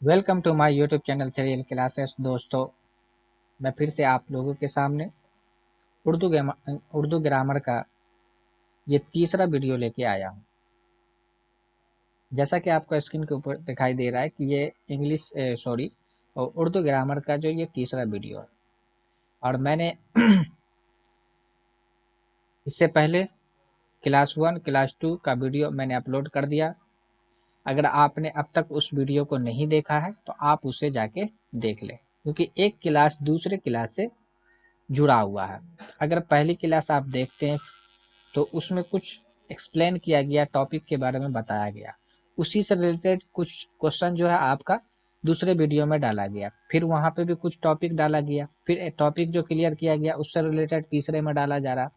Welcome to my YouTube channel thrill classes. दोस्तों, मैं फिर से आप लोगों के सामने उर्दू ग्रामर का ये तीसरा वीडियो लेके आया हूँ। जैसा कि आपको स्क्रीन के ऊपर दिखाई दे रहा है कि ये उर्दू ग्रामर का जो ये तीसरा वीडियो है। और मैंने इससे पहले क्लास 1 क्लास 2 का वीडियो मैंने अपलोड कर दिया। अगर आपने अब तक उस वीडियो को नहीं देखा है तो आप उसे जाके देख लें, क्योंकि एक क्लास दूसरे क्लास से जुड़ा हुआ है। अगर पहली क्लास आप देखते हैं तो उसमें कुछ एक्सप्लेन किया गया, टॉपिक के बारे में बताया गया, उसी से रिलेटेड कुछ क्वेश्चन जो है आपका दूसरे वीडियो में डाला गया, फिर वहाँ पे भी कुछ टॉपिक डाला गया, फिर एक टॉपिक जो क्लियर किया गया उससे रिलेटेड तीसरे में डाला जा रहा।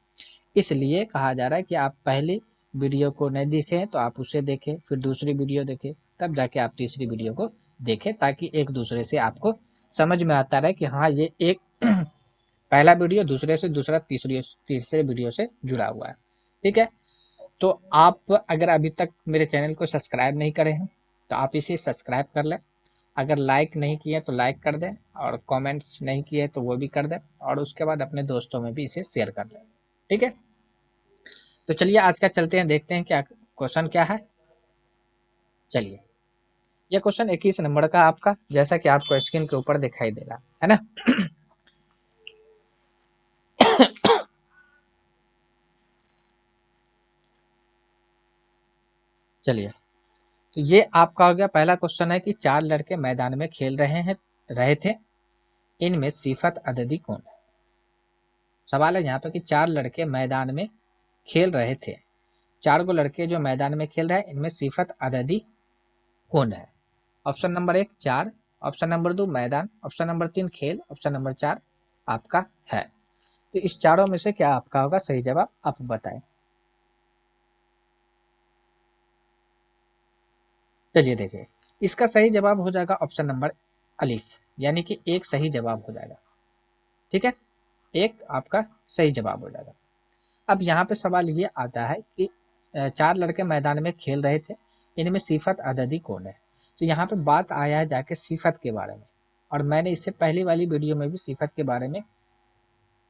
इसलिए कहा जा रहा है कि आप पहले वीडियो को नहीं देखें तो आप उसे देखें, फिर दूसरी वीडियो देखें, तब जाके आप तीसरी वीडियो को देखें, ताकि एक दूसरे से आपको समझ में आता रहे कि हाँ ये एक पहला वीडियो दूसरे से, दूसरा तीसरे वीडियो से जुड़ा हुआ है। ठीक है, तो आप अगर अभी तक मेरे चैनल को सब्सक्राइब नहीं करे हैं तो आप इसे सब्सक्राइब कर लें। अगर लाइक नहीं किए तो लाइक कर दें, और कमेंट्स नहीं किए तो वो भी कर दें, और उसके बाद अपने दोस्तों में भी इसे शेयर कर दें। ठीक है, तो चलिए आज का चलते हैं, देखते हैं क्या क्वेश्चन क्या है। चलिए, ये क्वेश्चन 21 नंबर का आपका, जैसा कि आपको स्क्रीन के ऊपर दिखाई दे रहा है ना। चलिए, तो ये आपका हो गया। पहला क्वेश्चन है कि चार लड़के मैदान में खेल रहे थे, इनमें सिफत अददी कौन है। सवाल है यहाँ पे कि चार लड़के मैदान में खेल रहे थे, चार गो लड़के जो मैदान में खेल रहे हैं, इनमें सिफत अददी कौन है। ऑप्शन नंबर 1 चार, ऑप्शन नंबर 2 मैदान, ऑप्शन नंबर 3 खेल, ऑप्शन नंबर 4 आपका है। तो इस चारों में से क्या आपका होगा सही जवाब, आप बताएं। चलिए देखिए, इसका सही जवाब हो जाएगा ऑप्शन नंबर अलिफ, यानी कि एक सही जवाब हो जाएगा। ठीक है, एक आपका सही जवाब हो जाएगा। अब यहाँ पे सवाल ये आता है कि चार लड़के मैदान में खेल रहे थे, इनमें सिफत अददी कौन है। तो यहाँ पे बात आया है जाके सिफत के बारे में, और मैंने इससे पहली वाली वीडियो में भी सिफत के बारे में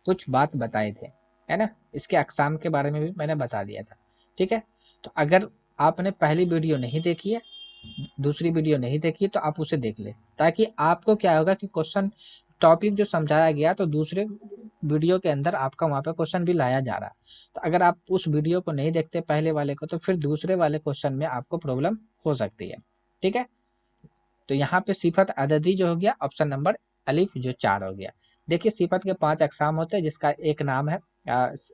कुछ बात बताए थे, है ना। इसके अकसाम के बारे में भी मैंने बता दिया था। ठीक है, तो अगर आपने पहली वीडियो नहीं देखी है, दूसरी वीडियो नहीं देखी है, तो आप उसे देख ले, ताकि आपको क्या होगा कि क्वेश्चन टॉपिक जो समझाया गया तो दूसरे वीडियो के अंदर आपका वहाँ पे क्वेश्चन भी लाया जा रहा है। तो अगर आप उस वीडियो को नहीं देखते पहले वाले को, तो फिर दूसरे वाले क्वेश्चन में आपको प्रॉब्लम हो सकती है। ठीक है, तो यहाँ पे सिफत अददी जो हो गया ऑप्शन नंबर अलिफ, जो 4 हो गया। देखिए, सिफत के 5 अकसाम होते हैं, जिसका एक नाम है,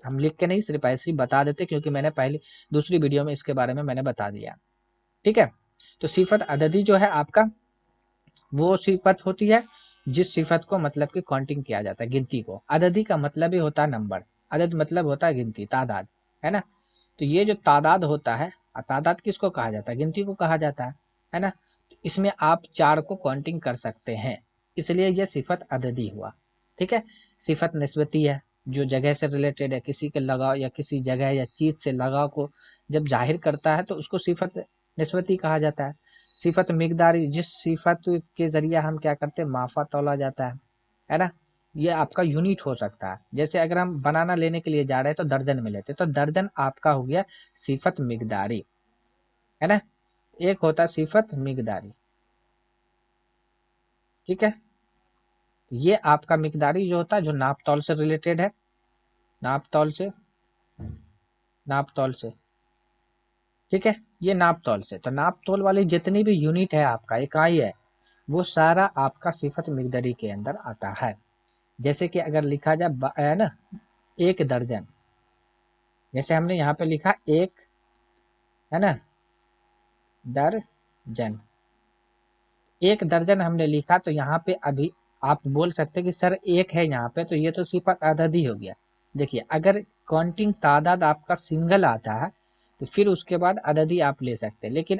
हम लिख के नहीं, सिर्फ ऐसे ही बता देते, क्योंकि मैंने पहले दूसरी वीडियो में इसके बारे में मैंने बता दिया। ठीक है, तो सिफत अददी जो है आपका, वो सिफत होती है जिस सिफत को मतलब कि काउंटिंग किया जाता है, गिनती को। अददी का मतलब ही होता है नंबर, अदद मतलब होता है गिनती, तादाद, है ना। तो ये जो तादाद होता है, तादाद किसको कहा जाता है, गिनती को कहा जाता है ना। इसमें आप 4 को काउंटिंग कर सकते हैं, इसलिए यह सिफत अददी हुआ। ठीक है, सिफत निस्बती है, जो जगह से रिलेटेड है, किसी के लगाव या किसी जगह या चीज से लगाव को जब जाहिर करता है तो उसको सिफत निस्बती कहा जाता है। सिफत मिकदारी, जिस सिफत के जरिए हम क्या करते हैं, माफा तौला जाता है ना। ये आपका यूनिट हो सकता है, जैसे अगर हम बनाना लेने के लिए जा रहे हैं तो दर्जन में लेते, तो दर्जन आपका हो गया सिफत मिकदारी, है ना। एक होता है सिफत मिकदारी। ठीक है, ये आपका मिकदारी जो होता है, जो नाप तौल से रिलेटेड है, नाप तौल से, नाप तौल से। ठीक है, ये नाप तौल से, तो नाप तौल वाली जितनी भी यूनिट है, आपका इकाई है, वो सारा आपका सिफत मिकदारी के अंदर आता है। जैसे कि अगर लिखा जाए है ना, एक दर्जन, जैसे हमने यहाँ पे लिखा एक, है ना, दर्जन, एक दर्जन हमने लिखा, तो यहाँ पे अभी आप बोल सकते हैं कि सर एक है यहाँ पे, तो ये तो सिफत अददी हो गया। देखिए, अगर काउंटिंग तादाद आपका सिंगल आता है तो फिर उसके बाद अददी आप ले सकते हैं, लेकिन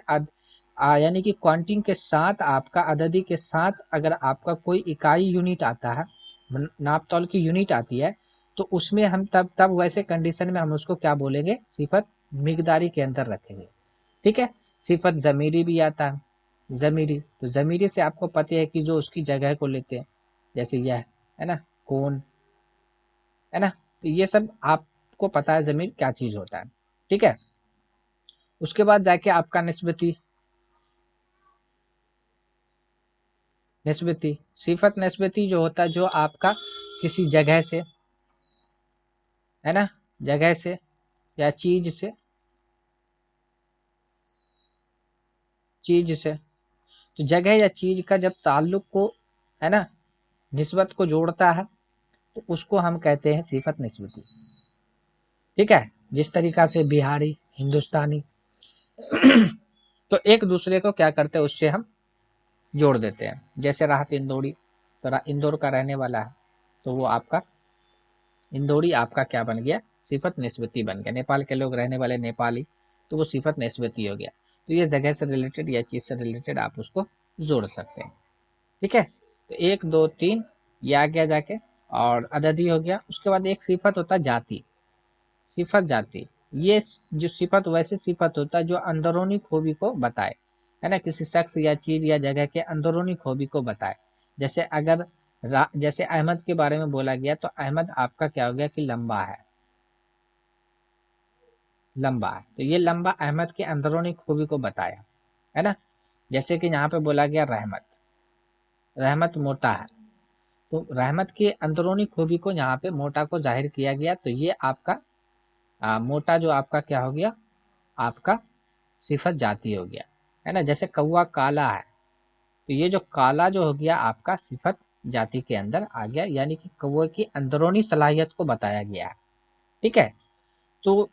यानी कि काउंटिंग के साथ आपका अददी के साथ अगर आपका कोई इकाई यूनिट आता है, नाप तौल की यूनिट आती है, तो उसमें हम तब वैसे कंडीशन में हम उसको क्या बोलेंगे, सिफत मिकदारी के अंदर रखेंगे। ठीक है, सिफत ज़मीरी भी आता है, ज़मीरी, तो ज़मीरी से आपको पता है कि जो उसकी जगह को लेते हैं, जैसे यह है ना, कौन, है ना, तो ये सब आपको पता है ज़मीर क्या चीज़ होता है। ठीक है, उसके बाद जाके आपका निस्बती, निस्बती सिफत निस्बती जो होता है, जो आपका किसी जगह से, है ना, जगह से या चीज से, चीज से, तो जगह या चीज का जब ताल्लुक को, है ना, निस्बत को जोड़ता है तो उसको हम कहते हैं सिफत निस्बती। ठीक है, जिस तरीका से बिहारी, हिंदुस्तानी तो एक दूसरे को क्या करते हैं, उससे हम जोड़ देते हैं। जैसे राहत इंदौरी, तो इंदौर का रहने वाला है, तो वो आपका इंदौरी आपका क्या बन गया, सिफत निस्बती बन गया। नेपाल के लोग रहने वाले नेपाली, तो वो सिफत निस्बती हो गया। तो ये जगह से रिलेटेड या चीज से रिलेटेड आप उसको जोड़ सकते हैं। ठीक है, तो 1 2 3 ये आ गया जाके, और अददी हो गया। उसके बाद एक सिफत होता है जाति, सिफत जाति। ये जो सिफत वैसे सिफत होता है जो अंदरूनी खूबी को बताए, है ना, किसी शख्स या चीज या जगह के अंदरूनी खूबी को बताए। जैसे अगर जैसे अहमद के बारे में बोला गया, तो अहमद आपका क्या हो गया कि लंबा है, लंबा है, तो ये लंबा अहमद के अंदरूनी खूबी को बताया, है ना। जैसे कि यहाँ पे बोला गया रहमत, रहमत मोटा है, तो रहमत की अंदरूनी खूबी को यहाँ पे मोटा को जाहिर किया गया, तो ये आपका मोटा जो आपका क्या हो गया, आपका सिफत जाती हो गया, है ना। जैसे कौवा काला है, तो ये जो काला जो हो गया आपका सिफत जाति के अंदर आ गया, यानी कि कौवे की अंदरूनी सलाहियत को बताया गया है। ठीक है, तो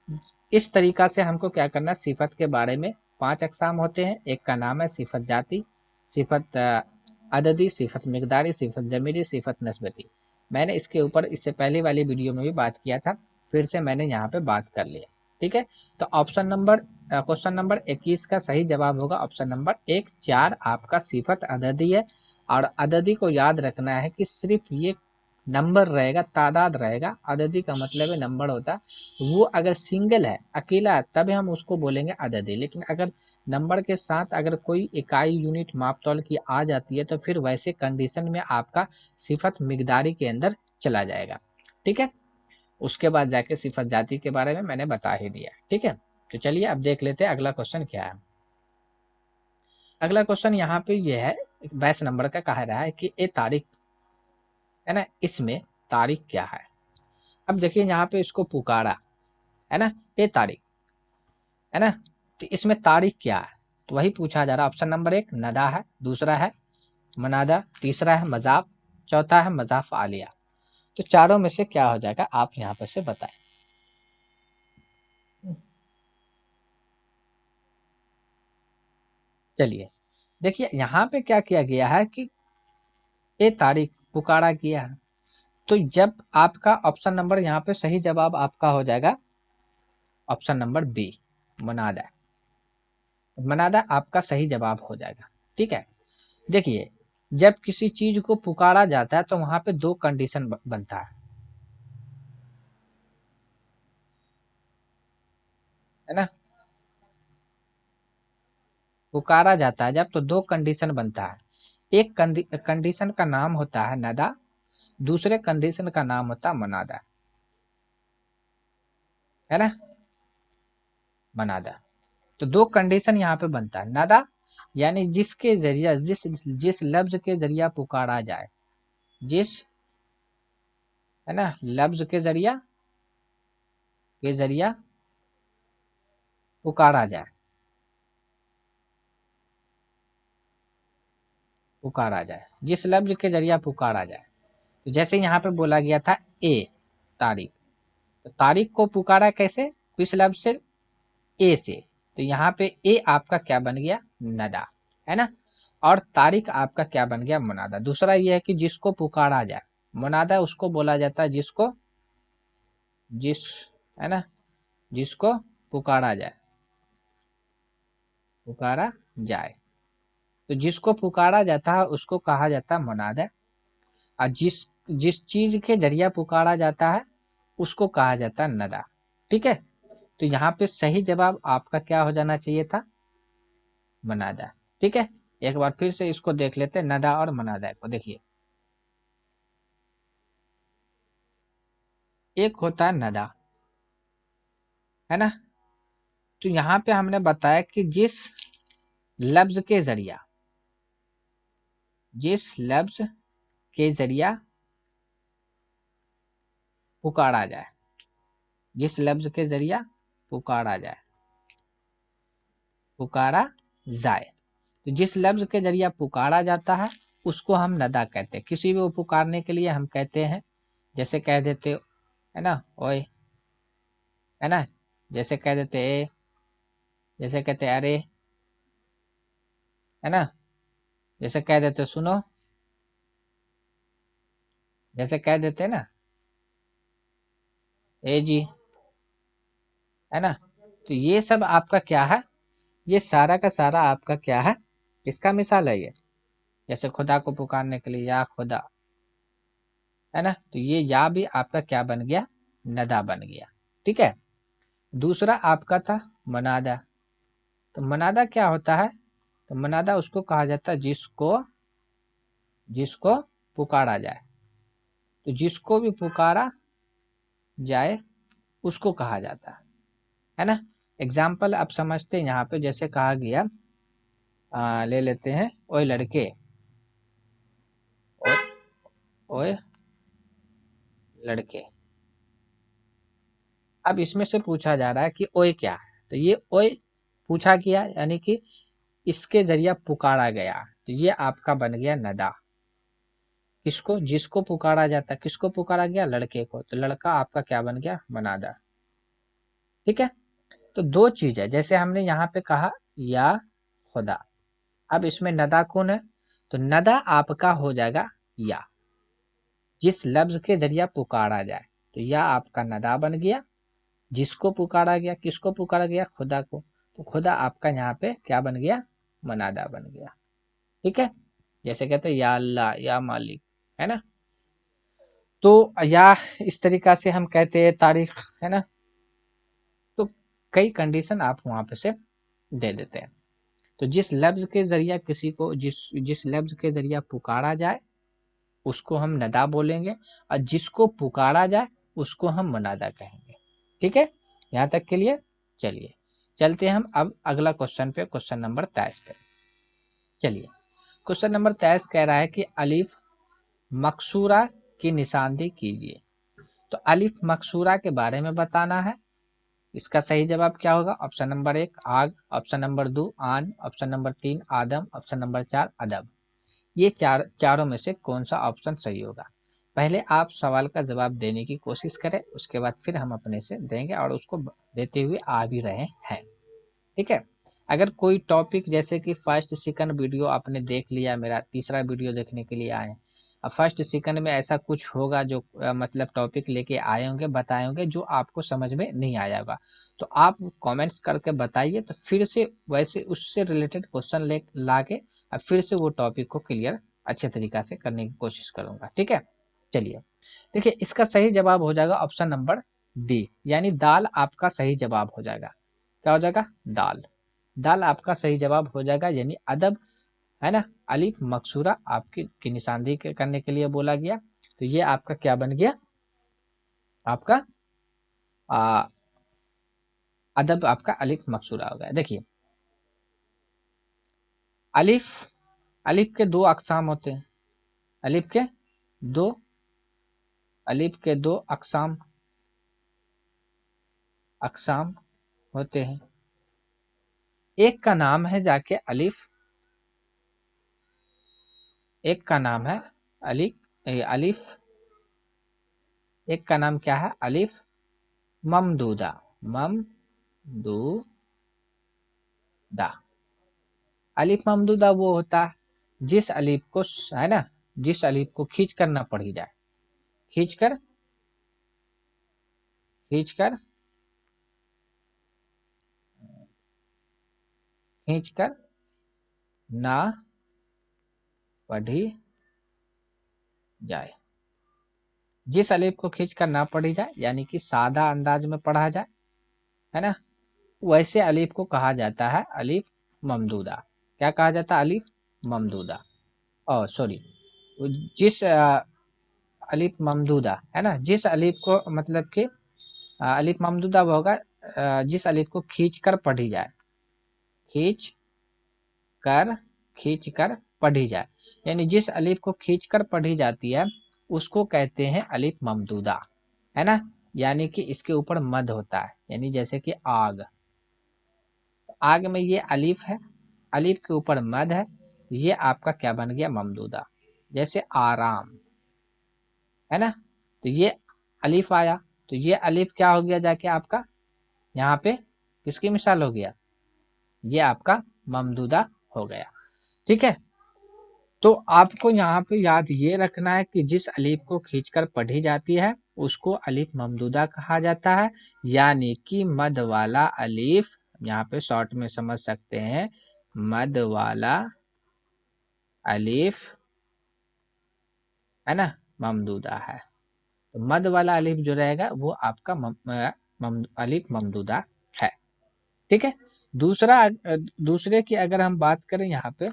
इस तरीका से हमको क्या करना, सिफत के बारे में 5 अक़साम होते हैं। एक का नाम है सिफत जाती, सिफत अददी, सिफत मिक़दारी, सिफत ज़मीरी, सिफत नस्बती। मैंने इसके ऊपर इससे पहले वाली वीडियो में भी बात किया था, फिर से मैंने यहाँ पे बात कर लिया। ठीक है, तो ऑप्शन नंबर क्वेश्चन नंबर 21 का सही जवाब होगा ऑप्शन नंबर 1 4 आपका सिफत अददी है। और अददी को याद रखना है कि सिर्फ ये नंबर रहेगा, तादाद रहेगा, अददी का मतलब है नंबर होता है। वो अगर सिंगल है, अकेला है, तब हम उसको बोलेंगे अददी। लेकिन अगर नंबर के साथ अगर कोई इकाई, यूनिट, मापतौल की आ जाती है, तो फिर वैसे कंडीशन में आपका सिफत मिक़दारी के अंदर चला जाएगा। ठीक है, उसके बाद जाके सिफत जाति के बारे में मैंने बता ही दिया। ठीक है, तो चलिए अब देख लेते हैं अगला क्वेश्चन क्या है। अगला क्वेश्चन यहाँ पे ये है, 22 नंबर का कहा रहा है कि ए तारीख, है ना, इसमें तारीख क्या है। अब देखिए यहाँ पे इसको पुकारा, है ना, ए तारीख, है ना, तो इसमें तारीख क्या है, तो वही पूछा जा रहा है। ऑप्शन नंबर 1 नदा है, दूसरा है मनादा, तीसरा है मजाफ, चौथा है मजाफ आलिया। तो चारों में से क्या हो जाएगा, आप यहाँ पर से बताएं। चलिए देखिए यहाँ पे क्या किया गया है कि ए तारीख पुकारा किया है, तो जब आपका ऑप्शन नंबर यहाँ पे सही जवाब आपका हो जाएगा ऑप्शन नंबर बी मनादा, मनादा आपका सही जवाब हो जाएगा। ठीक है, देखिए जब किसी चीज को पुकारा जाता है तो वहां पे 2 कंडीशन बनता है ना। पुकारा जाता है जब, तो 2 कंडीशन बनता है। एक कंडीशन का नाम होता है नदा, दूसरे कंडीशन का नाम होता है मनादा, है ना, मनादा। तो 2 कंडीशन यहाँ पे बनता है। नदा यानी जिसके जरिया, जिस जिस लफ्ज के जरिया पुकारा जाए, जिस, है ना, लफ्ज के जरिया पुकारा जाए, पुकारा जाए, जिस लफ्ज के जरिया पुकारा जाए। तो जैसे यहाँ पे बोला गया था ए तारीख, तो तारीख को पुकारा कैसे, किस लफ्ज से, ए से, तो यहाँ पे ए आपका क्या बन गया, नदा, है ना। और तारीख आपका क्या बन गया, मुनादा। दूसरा ये है कि जिसको पुकारा जाए, मुनादा उसको बोला जाता है जिसको, जिस, है ना, जिसको पुकारा जाए, पुकारा जाए, तो जिसको पुकारा जाता है उसको कहा जाता है मुनादा। और जिस जिस चीज के जरिया पुकारा जाता है उसको कहा जाता है नदा। ठीक है, तो यहाँ पे सही जवाब आपका क्या हो जाना चाहिए था, मुनादा। ठीक है, एक बार फिर से इसको देख लेते हैं, नदा और मनादा को। देखिए, एक होता है नदा, है ना। तो यहाँ पे हमने बताया कि जिस लफ्ज के जरिया पुकारा जाए, जिस लफ्ज के जरिया पुकारा जाए, पुकारा जाए, तो जिस लफ्ज के जरिया पुकारा जाता है उसको हम नदा कहते हैं। किसी भी पुकारने के लिए हम कहते हैं, जैसे कह देते, है ना, ओए, है ना, जैसे कह देते ए, जैसे कहते अरे, है ना, जैसे कह देते सुनो, जैसे कह देते ना ए जी, है ना। तो ये सब आपका क्या है, ये सारा का सारा आपका क्या है, किसका मिसाल है ये। जैसे खुदा को पुकारने के लिए या खुदा, है ना, तो ये या भी आपका क्या बन गया, नदा बन गया। ठीक है। दूसरा आपका था मनादा। तो मनादा क्या होता है, तो मनादा उसको कहा जाता है जिसको जिसको पुकारा जाए। तो जिसको भी पुकारा जाए उसको कहा जाता है ना। एग्जाम्पल आप समझते हैं यहाँ पे, जैसे कहा गया, ले लेते हैं, ओए लड़के, ओए, ओए लड़के। अब इसमें से पूछा जा रहा है कि ओए क्या है, तो ये ओए पूछा गया, यानी कि इसके जरिया पुकारा गया, तो ये आपका बन गया नदा। किसको, जिसको पुकारा जाता, किसको पुकारा गया, लड़के को, तो लड़का आपका क्या बन गया, मनादा। ठीक है। तो दो चीज है, जैसे हमने यहाँ पे कहा या खुदा। अब इसमें नदा कौन है, तो नदा आपका हो जाएगा या, जिस लफ्ज के जरिया पुकारा जाए, तो या आपका नदा बन गया। जिसको पुकारा गया, किसको पुकारा गया, खुदा को, तो खुदा आपका यहाँ पे क्या बन गया, मनादा बन गया। ठीक है। जैसे कहते हैं या अल्लाह, या मालिक, है ना। तो या इस तरीका से हम कहते हैं तारीख, है ना। तो कई कंडीशन आप वहां पे से दे देते हैं। तो जिस लफ्ज के जरिया किसी को, जिस जिस लफ्ज के जरिया पुकारा जाए उसको हम नदा बोलेंगे, और जिसको पुकारा जाए उसको हम मनादा कहेंगे। ठीक है, यहाँ तक के लिए। चलिए चलते हैं हम अब अगला क्वेश्चन पे, क्वेश्चन नंबर 23 पे। चलिए, क्वेश्चन नंबर 23 कह रहा है कि अलिफ मकसूरा की निशानदेही कीजिए। तो अलिफ मकसूरा के बारे में बताना है। इसका सही जवाब क्या होगा, ऑप्शन नंबर 1 आग, ऑप्शन नंबर 2 आन, ऑप्शन नंबर 3 आदम, ऑप्शन नंबर 4 अदब। ये चारों में से कौन सा ऑप्शन सही होगा। पहले आप सवाल का जवाब देने की कोशिश करें, उसके बाद फिर हम अपने से देंगे, और उसको देते हुए आ भी रहे हैं। ठीक है। अगर कोई टॉपिक, जैसे कि फर्स्ट सेकंड वीडियो आपने देख लिया, मेरा तीसरा वीडियो देखने के लिए आए, अब फर्स्ट सेकंड में ऐसा कुछ होगा जो मतलब टॉपिक लेके आए होंगे, बताए होंगे, जो आपको समझ में नहीं आया होगा, तो आप कमेंट्स करके बताइए, तो फिर से वैसे उससे रिलेटेड क्वेश्चन ले ला के और फिर से वो टॉपिक को क्लियर अच्छे तरीका से करने की कोशिश करूंगा। ठीक है। चलिए, देखिए, इसका सही जवाब हो जाएगा ऑप्शन नंबर डी, यानी दाल आपका सही जवाब हो जाएगा। क्या हो जाएगा, दाल। दाल आपका सही जवाब हो जाएगा, यानी अदब, है ना। अलिफ मकसूरा आपकी की निशानदेही करने के लिए बोला गया, तो ये आपका क्या बन गया, आपका आ, अदब आपका अलिफ मकसूरा हो गया। देखिए, अलिफ अलिफ के दो अकसाम होते हैं। अलिफ के दो अलिफ के दो अकसाम अकसाम होते हैं। एक का नाम है जाके अलिफ, एक का नाम है अलिफ, एक का नाम क्या है, अलिफ ममदूदा, ममदूदा। अलिफ ममदूदा वो होता है जिस अलिफ को, है ना, जिस अलिफ को खींच कर ना पढ़ी जाए, खींच कर खींच कर खींच कर ना पढ़ी जाए। जिस अलिफ को खींच कर ना पढ़ी जाए, यानी कि सादा अंदाज में पढ़ा जाए, है ना, वैसे अलिफ को कहा जाता है अलिफ ममदूदा। क्या कहा जाता है, अलिफ ममदूदा, और सॉरी, जिस अलिफ ममदूदा है ना, जिस अलिफ को मतलब कि अलिफ ममदूदा वो होगा जिस अलिफ को खींच कर पढ़ी जाए, खींच कर, खींच कर पढ़ी जाए, यानी जिस अलिफ को खींच कर पढ़ी जाती है उसको कहते हैं अलिफ ममदूदा, है ना। यानी कि इसके ऊपर मद होता है, यानी जैसे कि आग, आग में ये अलिफ है, अलिफ के ऊपर मद है, ये आपका क्या बन गया, ममदूदा। जैसे आराम, है ना, तो ये अलिफ आया, तो ये अलिफ क्या हो गया जाके आपका यहाँ पे किसकी मिसाल हो गया, ये आपका ममदूदा हो गया। ठीक है, तो आपको यहाँ पे याद ये रखना है कि जिस अलिफ को खींचकर पढ़ी जाती है उसको अलिफ ममदूदा कहा जाता है, यानी कि मद वाला अलिफ, यहाँ पे शॉर्ट में समझ सकते हैं, मद वाला अलिफ, है ना, ममदूदा है। तो मद वाला अलिफ जो रहेगा वो आपका अलिफ ममदूदा है। ठीक है, दूसरा दूसरे की अगर हम बात करें यहाँ पे,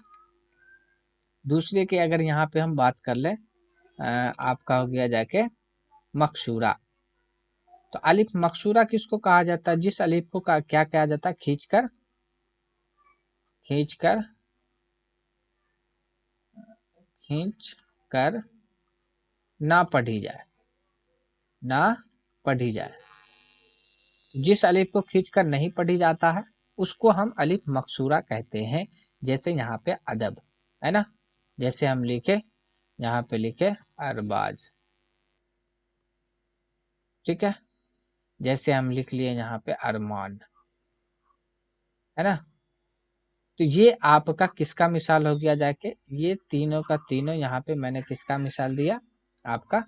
दूसरे की अगर यहाँ पे हम बात कर ले, आपका हो गया जाके मकसूरा। तो अलिफ मकसूरा किसको कहा जाता है, जिस अलिफ को क्या कहा जाता है, खींचकर, खींचकर, खींच कर ना पढ़ी जाए, ना पढ़ी जाए। जिस अलिफ को खींचकर नहीं पढ़ी जाता है उसको हम अलिफ मकसूरा कहते हैं। जैसे यहाँ पे अदब, है ना, जैसे हम लिखे, यहाँ पे लिखे अरबाज, ठीक है, जैसे हम लिख लिए यहाँ पे अरमान, है ना। तो ये आपका किसका मिसाल हो गया जाके, ये तीनों का तीनों यहाँ पे मैंने किसका मिसाल दिया, आपका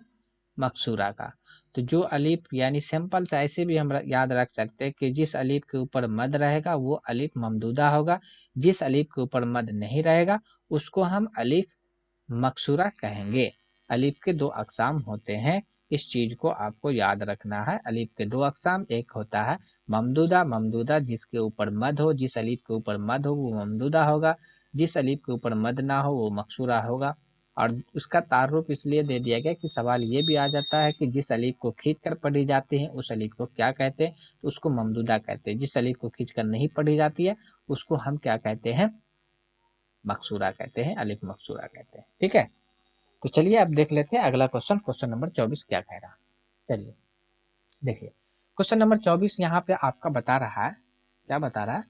मकसूरा का। तो जो अलिफ, यानी सिंपल सा ऐसे भी हम याद रख सकते हैं कि जिस अलिफ के ऊपर मद रहेगा वो अलिफ ममदूदा होगा, जिस अलिफ के ऊपर मद नहीं रहेगा उसको हम अलिफ मकसूरा कहेंगे। अलिफ के दो अकसाम होते हैं, इस चीज को आपको याद रखना है। अलिफ के दो अकसाम, एक होता है ममदूदा, ममदूदा जिसके ऊपर मद हो, जिस अलिफ के ऊपर मद हो वो ममदूदा होगा, जिस अलिफ के ऊपर मद ना हो वो मकसूरा होगा। और उसका तारुफ इसलिए दे दिया गया कि सवाल ये भी आ जाता है कि जिस अलिफ को खींच कर पढ़ी जाती है उस अलिफ को क्या कहते हैं, तो उसको ममदूदा कहते हैं। जिस अलिफ को खींच कर नहीं पढ़ी जाती है उसको हम क्या कहते हैं, मकसूरा कहते हैं, अलिफ मकसूरा कहते हैं। ठीक है, तो चलिए अब देख लेते हैं अगला क्वेश्चन, क्वेश्चन नंबर 24 क्या कह रहा है। चलिए देखिए, क्वेश्चन नंबर 24 यहाँ पे आपका बता रहा है, क्या बता रहा है,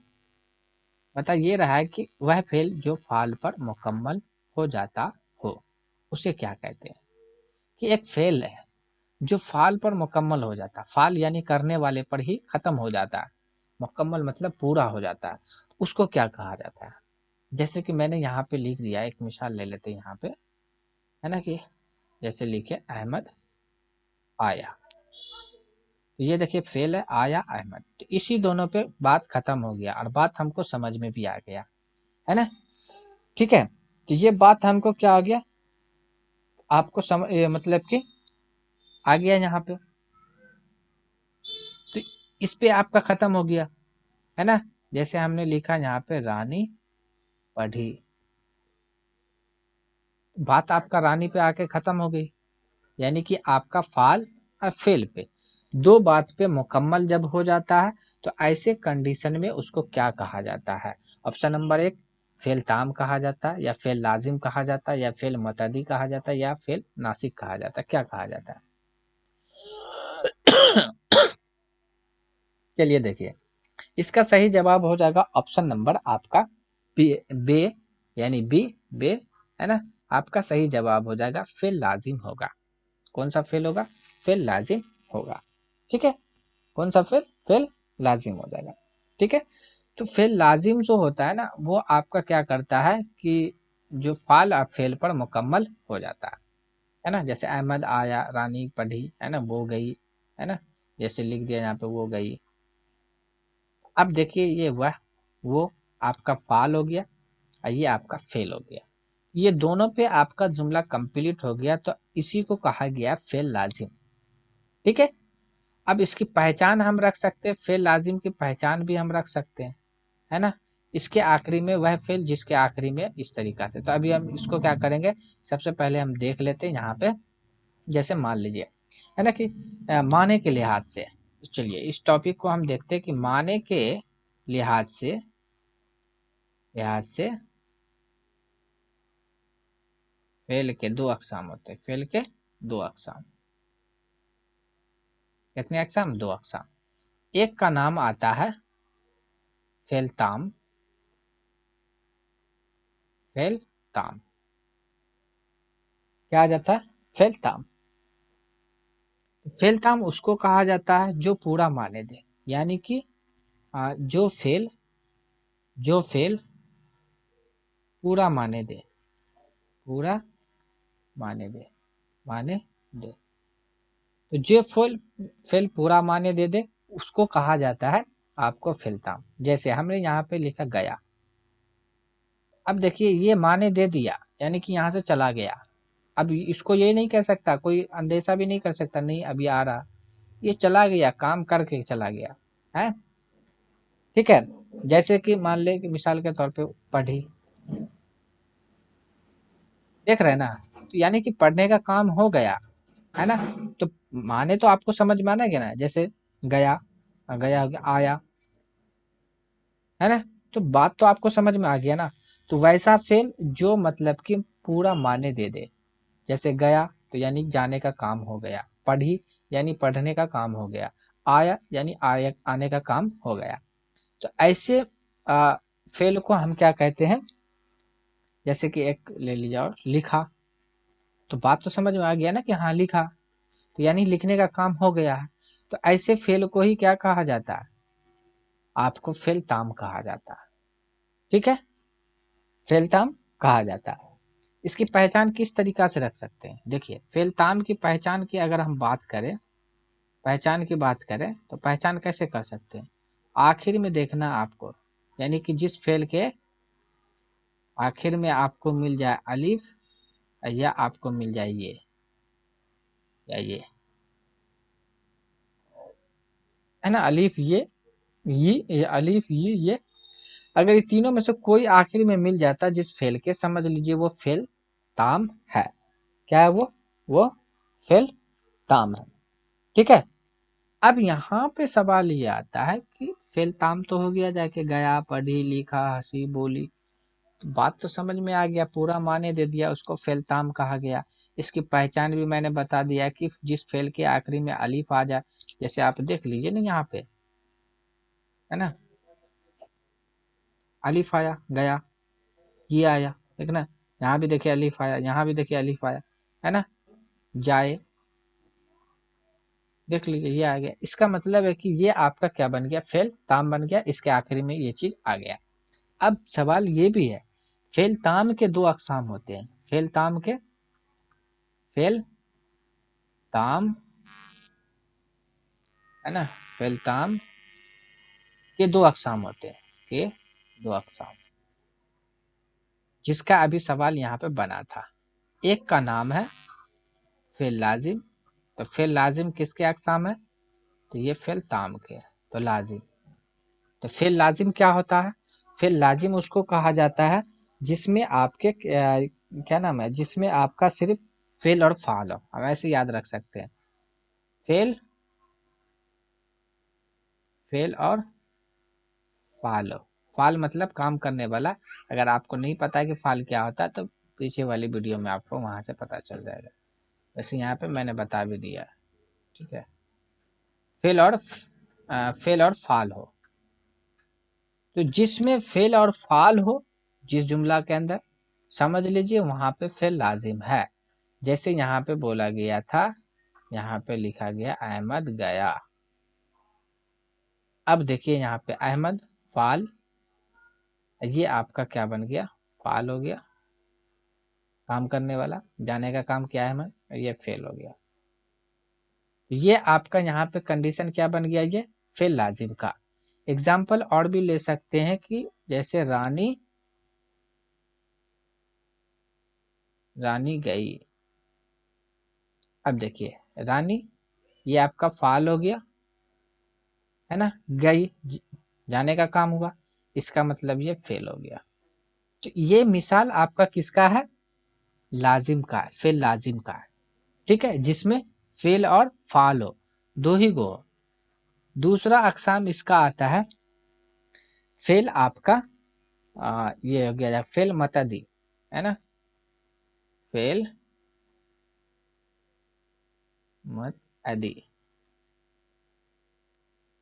बता ये रहा है कि वह फेल जो फाल पर मुकम्मल हो जाता हो उसे क्या कहते हैं। कि एक फेल है जो फाल पर मुकम्मल हो जाता है, फाल यानी करने वाले पर ही खत्म हो जाता है, मुकम्मल मतलब पूरा हो जाता है, उसको क्या कहा जाता है। जैसे कि मैंने यहाँ पे लिख दिया, एक मिसाल ले लेते हैं यहाँ पे, है ना, कि जैसे लिखे अहमद आया, तो ये देखिए फेल है, आया अहमद, तो इसी दोनों पे बात खत्म हो गया और बात हमको समझ में भी आ गया, है ना। ठीक है, तो ये बात हमको क्या आ गया, आपको मतलब कि आ गया यहाँ पे, तो इस पे आपका खत्म हो गया, है ना। जैसे हमने लिखा यहाँ पे रानी पढ़ी, बात आपका रानी पे आके खत्म हो गई, यानी कि आपका फाल और फेल पे दो बात पे मुकम्मल जब हो जाता है तो ऐसे कंडीशन में उसको क्या कहा जाता है। ऑप्शन नंबर 1, फेल ताम कहा जाता है, या फेल लाजिम कहा जाता है, या फेल मतदी कहा जाता है, या फेल नासिक कहा जाता है, क्या कहा जाता है। चलिए देखिए, इसका सही जवाब हो जाएगा ऑप्शन नंबर आपका बी, बे, यानी बी, बे, है ना। आपका सही जवाब हो जाएगा फेल लाजिम होगा। कौन सा फेल होगा, फेल लाजिम होगा। ठीक है, कौन सा फेल, फेल लाजिम हो जाएगा। ठीक है, तो फेल लाजिम जो होता है ना वो आपका क्या करता है कि जो फाल और फेल पर मुकम्मल हो जाता है ना। जैसे अहमद आया, रानी पढ़ी, है ना, वो गई, है ना, जैसे लिख दिया यहाँ पे वो गई। अब देखिए ये वह, वो आपका फाल हो गया और ये आपका फेल हो गया, ये दोनों पे आपका जुमला कंप्लीट हो गया, तो इसी को कहा गया फेल लाजिम। ठीक है, अब इसकी पहचान हम रख सकते हैं, फेल लाजिम की पहचान भी हम रख सकते हैं, है ना, इसके आखिरी में वह फेल जिसके आखिरी में इस तरीका से। तो अभी हम इसको क्या करेंगे, सबसे पहले हम देख लेते हैं यहाँ पे। जैसे मान लीजिए है ना कि माने के लिहाज से, चलिए इस टॉपिक को हम देखते हैं कि माने के लिहाज से फेल के दो अकसाम होते हैं। फेल के दो अकसाम, कितने अकसाम? दो अकसाम। एक का नाम आता है फेलताम। फेलताम क्या आ जाता है? फेलताम। फेलताम उसको कहा जाता है जो पूरा माने दे, यानी कि जो फेल पूरा माने दे, पूरा माने दे। तो जो फेल पूरा माने दे उसको कहा जाता है आपको फेलताम। जैसे हमने यहाँ पे लिखा गया, अब देखिए ये माने दे दिया यानी कि यहाँ से चला गया। अब इसको ये नहीं कह सकता, कोई अंदेशा भी नहीं कर सकता नहीं अभी आ रहा, ये चला गया, काम करके चला गया है। ठीक है, जैसे कि मान ले कि मिसाल के तौर पे पढ़ी, देख रहे हैं ना, तो यानी कि पढ़ने का काम हो गया है ना। तो माने तो आपको समझ में आना है ना, जैसे गया, गया हो गया, आया, है ना। तो बात तो आपको समझ में आ गया ना। तो वैसा फेल जो मतलब कि पूरा माने दे। जैसे गया तो यानी जाने का काम हो गया, पढ़ी यानी पढ़ने का काम हो गया, आया यानी आने का काम हो गया। तो ऐसे फेल को हम क्या कहते हैं, जैसे कि एक ले लीजिए और लिखा, तो बात तो समझ में आ गया ना कि हाँ लिखा, तो यानी लिखने का काम हो गया है। तो ऐसे फेल को ही क्या कहा जाता है, आपको फेलताम कहा जाता है। ठीक है, फेलताम कहा जाता है। इसकी पहचान किस तरीका से रख सकते हैं, देखिए फेलताम की पहचान की अगर हम बात करें, तो पहचान कैसे कर सकते हैं, आखिर में देखना आपको, यानी कि जिस फेल के आखिर में आपको मिल जाए अलिफ, या आपको मिल जाए ये या है ना, अलिफ ये अलिफ ये, अगर ये तीनों में से कोई आखिर में मिल जाता जिस फेल के, समझ लीजिए वो फेल ताम है। क्या है वो फेल ताम है। ठीक है, अब यहाँ पे सवाल ये आता है कि फेल ताम तो हो गया, जाके गया, पढ़ी, लिखा, हंसी, बोली, तो बात तो समझ में आ गया, पूरा माने दे दिया, उसको फेल ताम कहा गया। इसकी पहचान भी मैंने बता दिया कि जिस फेल के आखिरी में अलिफ आ जाए, जैसे आप देख लीजिए ना यहाँ पे, है ना, अलिफ आया, गया, ये आया, ठीक ना, यहाँ भी देखिए अलिफ आया, यहाँ भी देखिए अलिफ आया, है ना, जाए, देख लीजिए ये आ गया। इसका मतलब है कि ये आपका क्या बन गया, फेल ताम बन गया, इसके आखिरी में ये चीज आ गया। अब सवाल ये भी है, फेल ताम के दो अकसाम होते हैं, फेल ताम, है ना, फेल ताम के दो अकसाम होते हैं, के दो अकसाम, जिसका अभी सवाल यहाँ पे बना था। एक का नाम है फेल लाजिम। तो फेल लाजिम किसके अकसाम है, तो ये फेल ताम के, तो लाजिम। तो फेल लाजिम क्या होता है, फेल लाजिम उसको कहा जाता है जिसमें आपके क्या नाम है, जिसमें आपका सिर्फ फेल और फाल हो, हम ऐसे याद रख सकते हैं, फेल फेल और फाल हो। फाल मतलब काम करने वाला, अगर आपको नहीं पता है कि फाल क्या होता है तो पीछे वाली वीडियो में आपको वहां से पता चल जाएगा, वैसे यहाँ पे मैंने बता भी दिया है। ठीक है, फेल और फाल हो, तो जिसमें फेल और फाल हो, जिस जुमला के अंदर, समझ लीजिए वहां पे फेल लाजिम है। जैसे यहाँ पे बोला गया था, यहाँ पे लिखा गया अहमद गया, अब देखिए यहाँ पे अहमद फाल, ये आपका क्या बन गया, फाल हो गया, काम करने वाला, जाने का काम क्या है अहमद, ये फेल हो गया। ये आपका यहाँ पे कंडीशन क्या बन गया, ये फेल लाजिम का। एग्जाम्पल और भी ले सकते हैं कि जैसे रानी गई, अब देखिए रानी ये आपका फाल हो गया, है ना, गई जाने का काम हुआ, इसका मतलब ये फेल हो गया। तो ये मिसाल आपका किसका है, लाजिम का है, फेल लाजिम का है, ठीक है, जिसमें फेल और फाल हो, दो ही गो हो। दूसरा अकसाम इसका आता है फेल आपका ये हो गया फेल मतदी, है ना, फेल मतदी।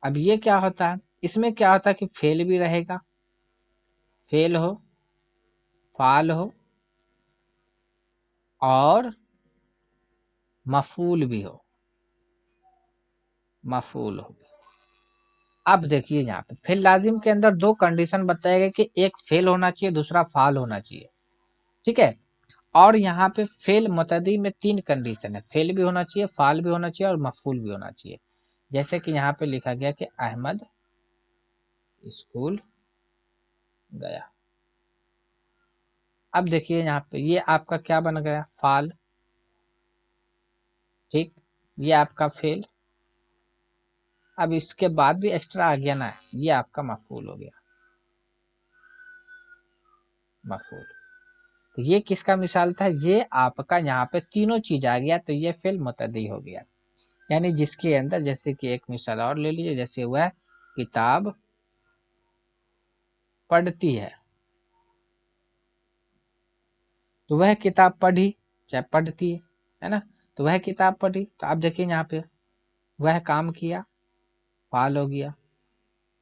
अब ये क्या होता है, इसमें क्या होता है कि फेल भी रहेगा, फेल हो, फाल हो और मफूल भी हो, मफूल हो। अब देखिए यहाँ पे फेल लाजिम के अंदर दो कंडीशन बताए गए कि एक फेल होना चाहिए, दूसरा फाल होना चाहिए, ठीक है। और यहाँ पे फेल मुतदी में तीन कंडीशन है, फेल भी होना चाहिए, फाल भी होना चाहिए और मफूल भी होना चाहिए। जैसे कि यहाँ पे लिखा गया कि अहमद स्कूल गया। अब देखिए यहाँ पे ये आपका क्या बन गया, फाल, ठीक, ये आपका फेल। अब इसके बाद भी एक्स्ट्रा आ गया ना, ये आपका मफूल हो गया, मफूल। तो ये किसका मिसाल था, ये आपका यहाँ पे तीनों चीज आ गया, तो ये फेल मुतदी हो गया। यानी जिसके अंदर, जैसे कि एक मिसाल और ले लीजिए, जैसे वह किताब पढ़ती है, तो वह किताब पढ़ी, चाहे पढ़ती है ना, तो वह किताब पढ़ी। तो आप देखिए यहाँ पे वह काम किया, फाल हो गया,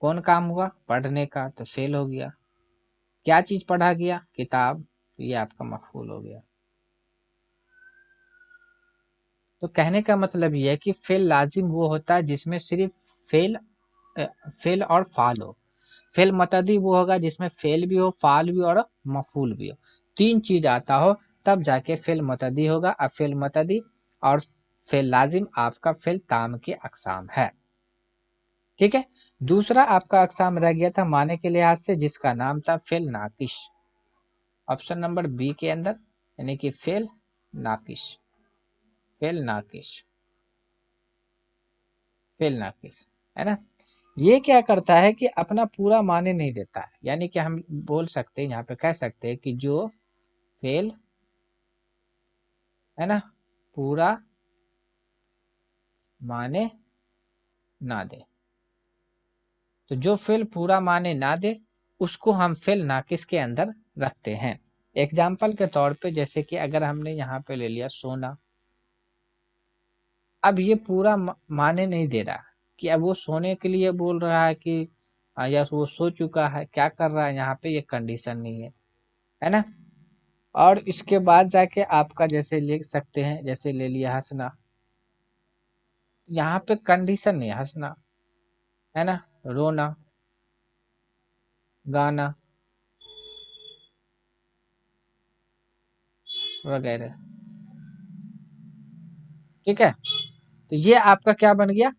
कौन काम हुआ, पढ़ने का, तो फेल हो गया। क्या चीज पढ़ा गया, किताब, तो ये आपका मफूल हो गया। तो कहने का मतलब ये है कि फेल लाजिम वो होता है जिसमें सिर्फ फेल फेल और फाल हो। फेल मतदी वो होगा जिसमें फेल भी हो, फाल भी और मफूल भी हो, तीन चीज आता हो, तब जाके फेल मतदी होगा। अब फेल मतदी और फेल लाजिम आपका फेल ताम के अकसाम है, ठीक है। दूसरा आपका अकसाम रह गया था माने के लिहाज से, जिसका नाम था फेल नाकिश, ऑप्शन नंबर बी के अंदर, यानी कि फेल नाकिश, फेल नाकिश, फेल नाकिश, है ना। ये क्या करता है कि अपना पूरा माने नहीं देता है, यानी कि हम बोल सकते हैं, यहाँ पे कह सकते हैं कि जो फेल, है ना, पूरा माने ना दे, तो जो फेल पूरा माने ना दे उसको हम फेल नाकिस के अंदर रखते हैं। एग्जाम्पल के तौर पे जैसे कि अगर हमने यहाँ पे ले लिया सोना, अब ये पूरा माने नहीं दे रहा कि अब वो सोने के लिए बोल रहा है कि या वो सो चुका है, क्या कर रहा है, यहाँ पे ये कंडीशन नहीं है ना। और इसके बाद जाके आपका जैसे लिख सकते हैं, जैसे ले लिया हंसना, यहाँ पे कंडीशन नहीं है, हंसना, है ना, रोना, गाना वगैरह, ठीक है। तो ये आपका क्या बन गया,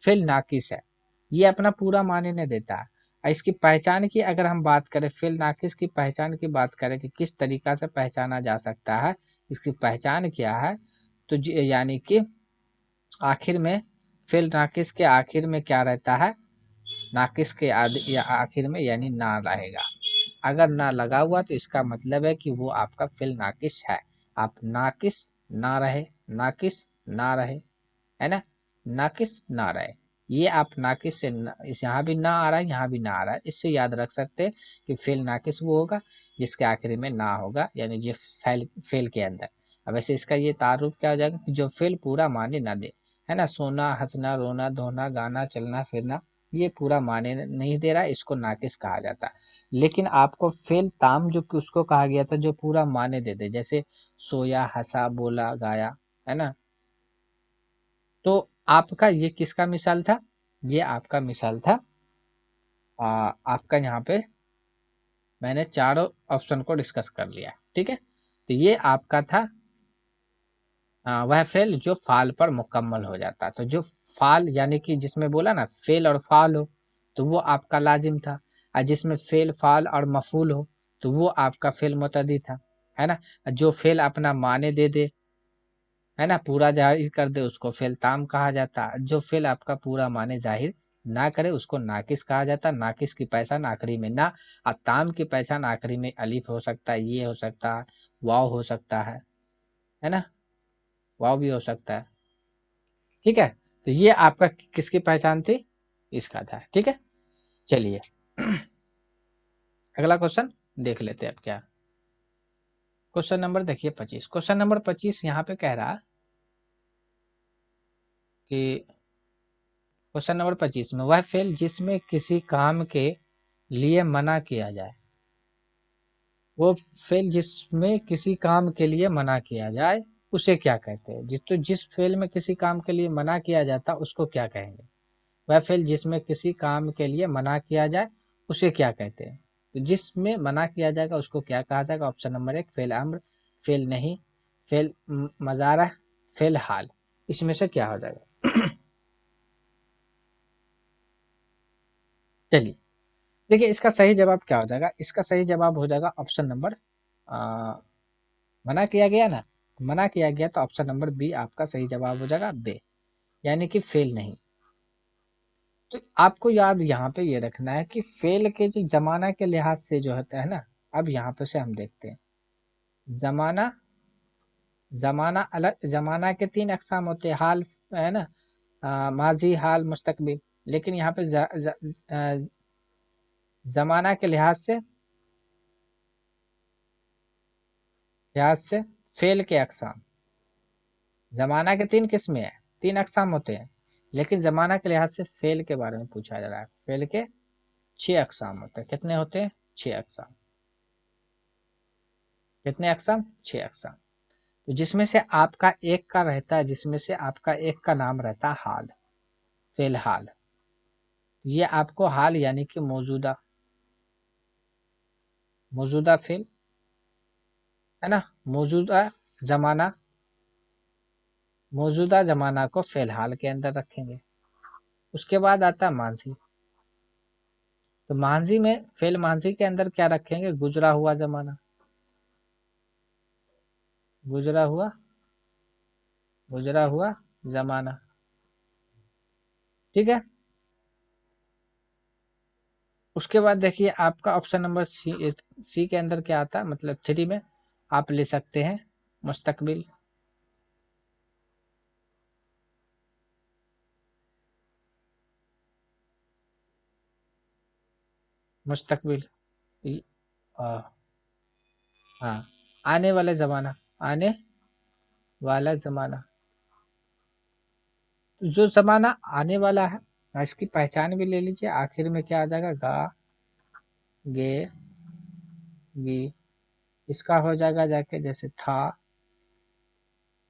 फेल नाकिस है, ये अपना पूरा माने नहीं देता है। और इसकी पहचान की अगर हम बात करें, फेल नाकिस की पहचान की बात करें कि किस तरीका से पहचाना जा सकता है, इसकी पहचान क्या है, तो यानी कि आखिर में फेल नाकिस के आखिर में क्या रहता है, नाकिस के या आखिर में यानी ना रहेगा। अगर ना लगा हुआ तो इसका मतलब है कि वो आपका फेल नाकिस है। आप नाकिस ना रहे, नाकिस ना रहे, है ना, नाकिस ना रहे, ये आप नाकिस से इस यहाँ भी ना आ रहा है, यहाँ भी ना आ रहा है, इससे याद रख सकते हैं कि फेल नाकिस वो होगा जिसके आखिरी में ना होगा, यानी ये फेल फेल के अंदर। अब वैसे इसका ये तारुफ क्या हो जाएगा कि जो फेल पूरा माने ना दे, है ना, सोना, हंसना, रोना, धोना, गाना, चलना फिरना, ये पूरा माने नहीं दे रहा, इसको नाकिस कहा जाता है। लेकिन आपको फेल ताम जो कि उसको कहा गया था जो पूरा माने दे दे, जैसे सोया, हंसा, बोला, गाया, है ना। तो आपका ये किसका मिसाल था, ये आपका मिसाल था आपका यहाँ पे मैंने चारों ऑप्शन को डिस्कस कर लिया, ठीक है। तो ये आपका था वह फेल जो फाल पर मुकम्मल हो जाता, तो जो फाल यानी कि जिसमें बोला ना फेल और फाल हो, तो वो आपका लाजिम था। और जिसमें फेल, फाल और मफूल हो, तो वो आपका फेल मुतदी था, है ना। जो फेल अपना माने दे दे, है ना, पूरा जाहिर कर दे, उसको फेल ताम कहा जाता है। जो फेल आपका पूरा माने जाहिर ना करे उसको नाकिस कहा जाता है। नाकिस की पहचान आखिरी में ना, और ताम की पहचान आखिरी में अलिफ हो सकता है, ये हो सकता है, वाव हो सकता है ना, वाव भी हो सकता है। ठीक है, तो ये आपका किसकी पहचान थी, इसका था। ठीक है, चलिए अगला क्वेश्चन देख लेते हैं अब क्या। क्वेश्चन नंबर देखिए 25। क्वेश्चन नंबर 25 यहाँ पे कह रहा कि क्वेश्चन नंबर 25 में, वह फेल जिसमें किसी काम के लिए मना किया जाए, वो फेल जिसमें किसी काम के लिए मना किया जाए उसे क्या कहते हैं। जिस फेल में किसी काम के लिए मना किया जाता उसको क्या कहेंगे। वह फेल जिसमें किसी काम के लिए मना किया जाए उसे क्या कहते हैं। तो जिसमें मना किया जाएगा उसको क्या कहा जाएगा। ऑप्शन नंबर 1 फेल अम्र, फेल नहीं, फेल मजारा, फेल हाल, इसमें से क्या हो जाएगा। चलिए देखिए इसका सही जवाब क्या हो जाएगा। इसका सही जवाब हो जाएगा ऑप्शन नंबर मना किया गया ना, मना किया गया तो ऑप्शन नंबर बी आपका सही जवाब हो जाएगा, बे, यानी कि फेल नहीं। तो आपको याद यहाँ पे ये रखना है कि फेल के जो जमाना के लिहाज से जो होता है ना, अब यहाँ पे से हम देखते हैं जमाना, जमाना अलग, जमाना के 3 अकसाम होते हैं, हाल है ना, माजी, हाल, मुस्तकबिल। लेकिन यहाँ पे जमाना के लिहाज से फेल के अकसाम, जमाना के 3 किस्में हैं, 3 अकसाम होते हैं, लेकिन जमाना के लिहाज से फेल के बारे में पूछा जा रहा है। फेल के 6 अकसाम होते हैं। कितने होते हैं, 6 अकसाम। कितने अकसाम, 6 अकसाम। तो जिसमें से आपका एक का रहता है, जिसमें से आपका एक का नाम रहता है हाल, फेल हाल। ये आपको हाल यानी कि मौजूदा, मौजूदा फेल है ना, मौजूदा जमाना, मौजूदा जमाना को फेल हाल के अंदर रखेंगे। उसके बाद आता है मांझी। तो मांझी में फेल मांझी के अंदर क्या रखेंगे, गुजरा हुआ जमाना, गुजरा हुआ, गुजरा हुआ जमाना। ठीक है, उसके बाद देखिए आपका ऑप्शन नंबर सी के अंदर क्या आता है, मतलब 3 में आप ले सकते हैं मुस्तकबिल। मुस्तकबिल आ, हाँ, आने वाला जमाना, आने वाला जमाना। जो जमाना आने वाला है इसकी पहचान भी ले लीजिए, आखिर में क्या आ जाएगा, गा, गे, गी। इसका हो जाएगा जाके जैसे था,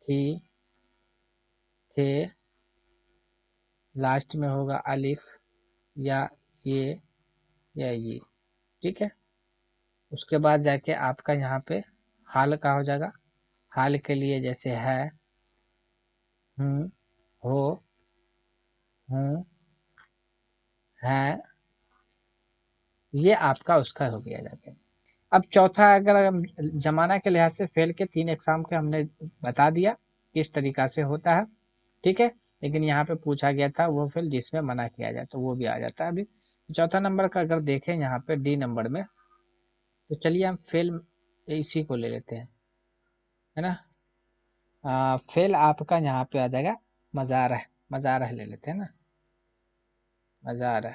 थी, थे, लास्ट में होगा अलिफ या ये या ये। ठीक है, उसके बाद जाके आपका यहाँ पे हाल का हो जाएगा। हाल के लिए जैसे है, हूँ, हो, हूँ, है, ये आपका उसका हो गया जाके। अब चौथा, अगर हम जमाना के लिहाज से फेल के 3 एग्जाम के हमने बता दिया किस तरीका से होता है। ठीक है, लेकिन यहाँ पे पूछा गया था वो फेल जिसमें मना किया जाए, तो वो भी आ जाता है। अभी चौथा नंबर का अगर देखें यहाँ पे डी नंबर में, तो चलिए हम फेल इसी को ले लेते हैं, है ना। फेल आपका यहाँ पे आ जाएगा मजारह, मजारह ले लेते हैं ना, मजारह।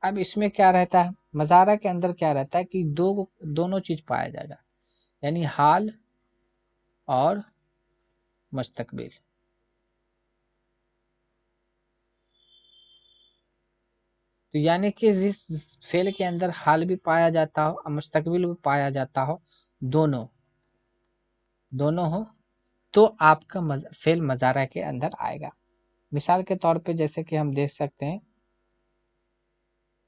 अब इसमें क्या रहता है, मजारा के अंदर क्या रहता है कि दोनों चीज पाया जाएगा, यानी हाल और मुस्तकबिल। तो यानी कि जिस फेल के अंदर हाल भी पाया जाता हो और मुस्तकबिल भी पाया जाता हो, दोनों, दोनों हो, तो आपका फेल मजारा के अंदर आएगा। मिसाल के तौर पे जैसे कि हम देख सकते हैं,